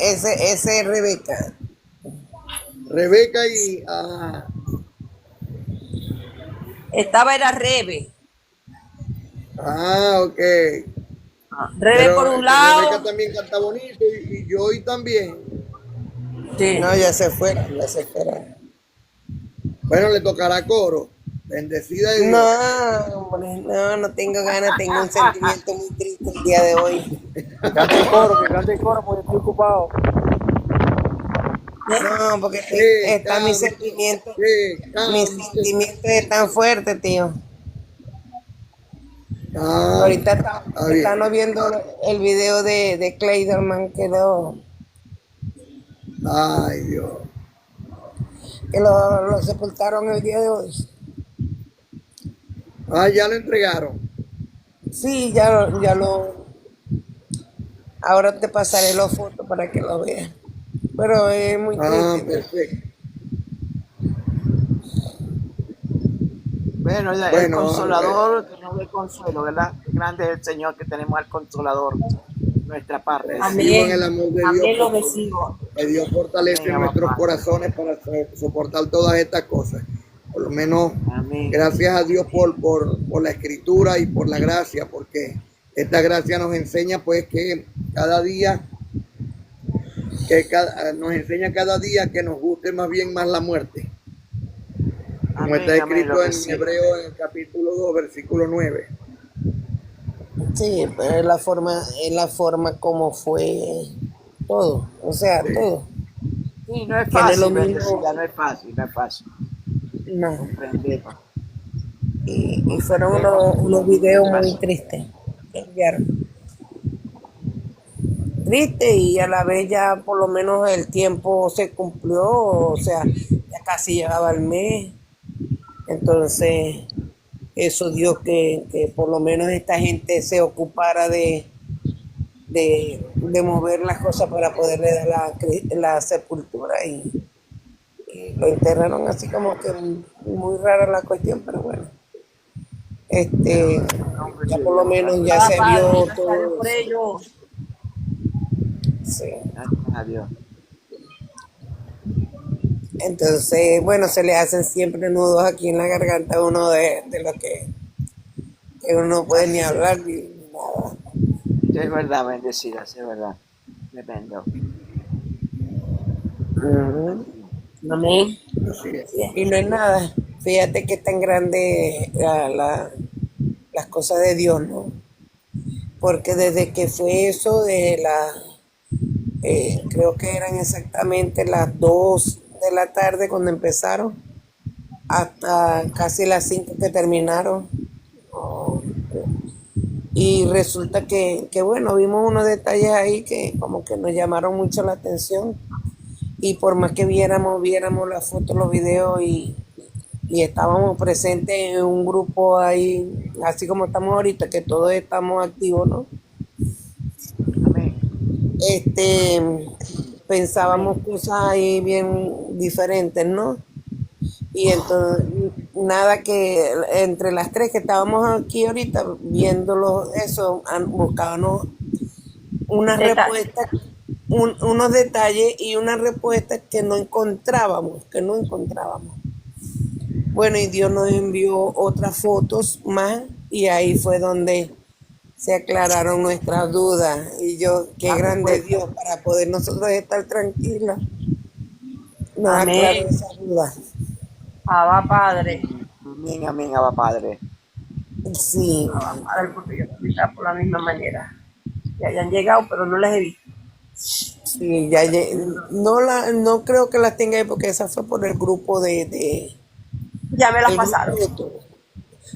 Ese es Rebeca. Rebeca y... Estaba era Rebe. ok. Rebe por un lado. Rebeca también canta bonito y Joy también. Sí. No, ya se fueron, ya se fueron. Bueno, le tocará coro. Bendecida de Dios. No, hombre, no tengo ganas, tengo un sentimiento muy triste el día de hoy. Que cante el coro porque estoy ocupado. No, porque está mi sentimiento. Mis sentimientos están fuertes, tío. Ahorita estamos viendo el video de Clayderman quedó. Ay, Dios. Que lo sepultaron el día de hoy. Ah, ya lo entregaron. Sí, ya lo Ahora te pasaré las fotos para que lo veas. Pero es muy Ah, triste. perfecto. Bueno, el Bueno, Consolador que nos dé consuelo, ¿verdad? Qué grande es el Señor que tenemos al Consolador, nuestra parte. recibo en el Amén. amor de Dios Amén, lo porque recibo. que Dios fortalece Amén, Abba nuestros Padre. corazones para soportar todas estas cosas. Por lo menos, Amén. gracias a Dios por la escritura y por la gracia, porque esta gracia nos enseña pues que cada día, nos enseña cada día que nos guste más bien más la muerte. Como Amén, está amén, lo escrito en recibo. Hebreo en el capítulo 2, versículo 9. Sí, pero es la forma como fue todo. O sea, Sí. todo. Sí, no es Que no es lo fácil, mismo. bendecida, no es fácil No. comprender. Y fueron unos videos muy tristes que enviaron. Triste y a la vez ya por lo menos el tiempo se cumplió, o sea, ya casi llegaba el mes. Entonces, eso dio que por lo menos esta gente se ocupara de mover las cosas para poderle dar la sepultura y lo enterraron así como que muy rara la cuestión, pero bueno. Nombre Ya de por lo Dios. menos ya Abba se Padre, vio gracias a Dios todo por eso. ello. Sí. Gracias a Dios. Entonces, bueno, se le hacen siempre nudos aquí en la garganta a uno de lo que uno no puede ni hablar ni nada. Sí, es verdad, bendecida, sí, es verdad. Tremendo. Ujú. Amén. Así es. Y no es nada. Fíjate que tan grande las cosas de Dios, ¿no? Porque desde que fue eso creo que eran exactamente las 2 de la tarde cuando empezaron, hasta casi las 5 que terminaron. Oh, y resulta que bueno, vimos unos detalles ahí que como que nos llamaron mucho la atención. Y por más que viéramos las fotos, los videos y estábamos presentes en un grupo ahí, así como estamos ahorita, que todos estamos activos, ¿no? Amén. Pensábamos cosas ahí bien diferentes, ¿no? Y entonces, nada que entre las tres que estábamos aquí ahorita viéndolo eso, buscábamos unas Detalle. respuestas, unos detalles y unas respuestas que no encontrábamos. Bueno, y Dios nos envió otras fotos más y ahí fue donde se aclararon nuestras dudas. Y yo, qué grande Dios para poder nosotros estar tranquilos. Nos aclaró Amén. esas dudas. Abba Padre. Amén, amén, Abba Padre. Sí, Abba Padre, porque yo también estaba por la misma manera. Ya hayan llegado, pero no las he visto. sí, no creo que las tenga ahí porque esa fue por el grupo de Ya me las el grupo pasaron. de todo.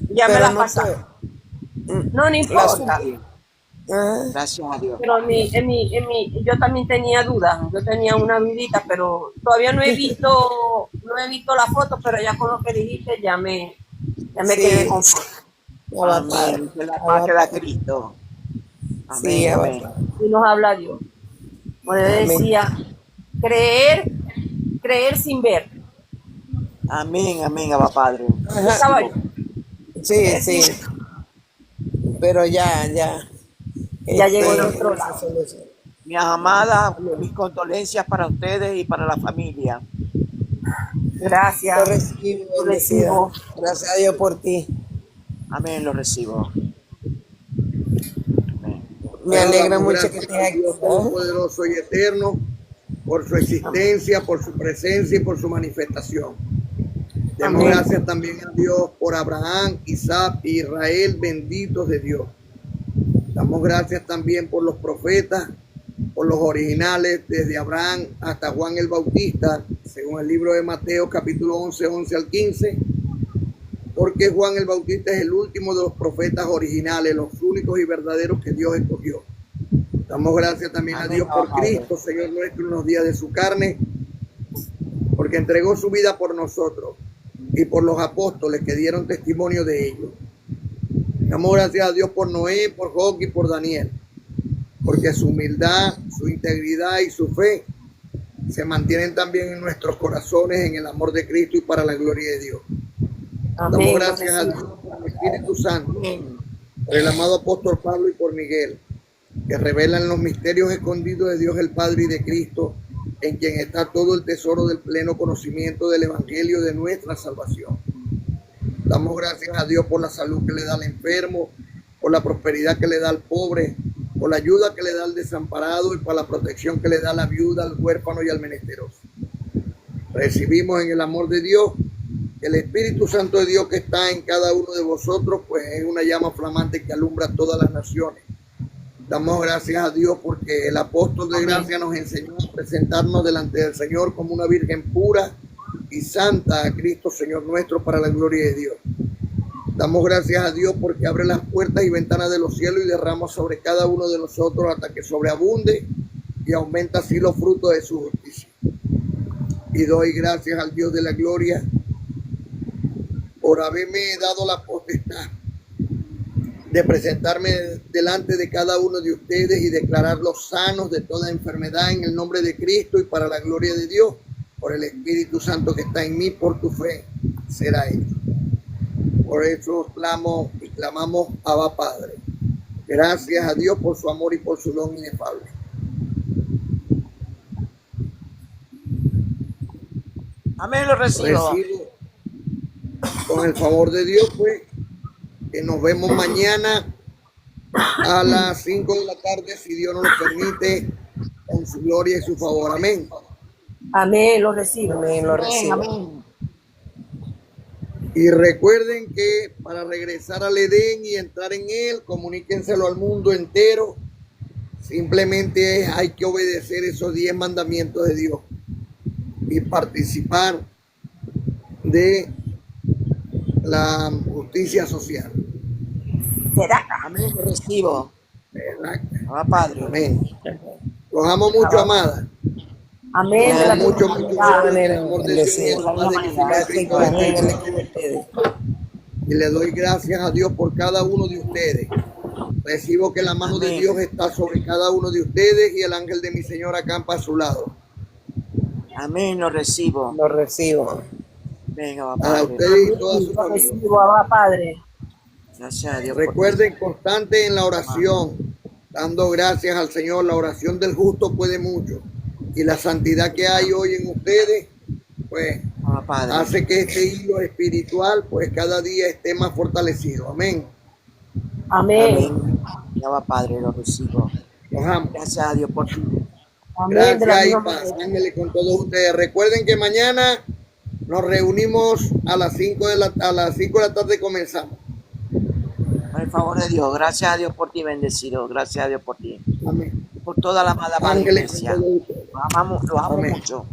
Ya me Pero las no pasaron. No, no la importa. subí. Ajá. Gracias a Dios. Pero yo también tenía dudas. Yo tenía una dudita, pero todavía no he visto la foto, pero ya con lo que dijiste ya me Sí, quedé conforme. Abba Padre, Amén. Que la Abba paz que da Padre. Cristo. Sí, Amén, Abba amén. Padre. Y nos habla Dios. Como le Amén. decía, creer sin ver. Amén, amén, Abba Padre. Yo estaba yo. Sí, pero ya, Ya llegó el otro se lado. solucionó. Mi amada, mis condolencias para ustedes y para la familia. Lo Gracias. recibo, Lo bendecida. recibo. Gracias a Dios por ti. Amén, lo recibo. Amén. Me alegra Damos mucho que gracias estés a aquí. Dios Todopoderoso y Eterno por su existencia, por su presencia y por su manifestación. Damos Amén. gracias también a Dios por Abraham, Isaac e Israel, benditos de Dios. Damos gracias también por los profetas, por los originales, desde Abraham hasta Juan el Bautista, según el libro de Mateo, capítulo 11, 11 al 15, porque Juan el Bautista es el último de los profetas originales, los únicos y verdaderos que Dios escogió. Damos gracias también a Dios por Cristo, Señor nuestro, en los días de su carne, porque entregó su vida por nosotros y por los apóstoles que dieron testimonio de ello. Damos gracias a Dios por Noé, por Job y por Daniel, porque su humildad, su integridad y su fe se mantienen también en nuestros corazones en el amor de Cristo y para la gloria de Dios. Damos Amén. gracias a Dios por el Espíritu Santo, por el amado apóstol Pablo y por Miguel, que revelan los misterios escondidos de Dios el Padre y de Cristo, en quien está todo el tesoro del pleno conocimiento del Evangelio de nuestra salvación. Damos gracias a Dios por la salud que le da al enfermo, por la prosperidad que le da al pobre, por la ayuda que le da al desamparado y por la protección que le da a la viuda, al huérfano y al menesteroso. Recibimos en el amor de Dios que el Espíritu Santo de Dios que está en cada uno de vosotros, pues es una llama flamante que alumbra todas las naciones. Damos gracias a Dios porque el apóstol de gracia nos enseñó a presentarnos delante del Señor como una virgen pura y santa a Cristo Señor nuestro para la gloria de Dios. Damos gracias a Dios porque abre las puertas y ventanas de los cielos y derrama sobre cada uno de nosotros hasta que sobreabunde y aumenta así los frutos de su justicia. Y doy gracias al Dios de la gloria por haberme dado la potestad de presentarme delante de cada uno de ustedes y declararlos sanos de toda enfermedad en el nombre de Cristo y para la gloria de Dios, por el Espíritu Santo que está en mí, por tu fe será hecho. Por eso clamamos Abba Padre. Gracias a Dios por su amor y por su don inefable. Amén, lo recibo. Recibo con el favor de Dios, pues, que nos vemos mañana a las 5 de la tarde, si Dios nos lo permite, con su gloria y su favor. Amén. Amén, lo recibo. Amén, lo recibo. Amén. Y recuerden que para regresar al Edén y entrar en él, comuníquenselo al mundo entero. Simplemente hay que obedecer esos 10 mandamientos de Dios y participar de la justicia social. ¿Será? Amén, lo recibo. ¿Verdad? Abba Padre. Amén. Los amo mucho, amada. Amén. Los De la amo mucho, misma mucho. manera. En el amor de Dios y en la paz de Jesucristo. Gracias con ustedes. Y le doy gracias a Dios por cada uno de ustedes. Recibo que la mano de Amén. Dios está sobre cada uno de ustedes y el ángel de mi Señor acampa a su lado. Amén, lo recibo. Lo recibo. Venga, Abba A Padre. ustedes y toda su Lo familia. recibo, Abba Padre. Gracias a Dios por Recuerden, constante en la oración, dando gracias al Señor. La oración del justo puede mucho. Y la santidad que hay hoy en ustedes, pues, Abba Padre. hace que este hilo espiritual, pues, cada día esté más fortalecido. Amén. Amén. Amén. Abba Padre, lo recibo. Los amo. Gracias a Dios por ti. Amén. De la Gracias y misma paz. manera. Ángeles con todos ustedes. Recuerden que mañana nos reunimos a las 5 de la tarde comenzamos. Por el favor de Dios. Gracias a Dios por ti, bendecido. Gracias a Dios por ti. Amén. Por toda la amada Ángeles con iglesia. todos ustedes. Los amo Amén. mucho.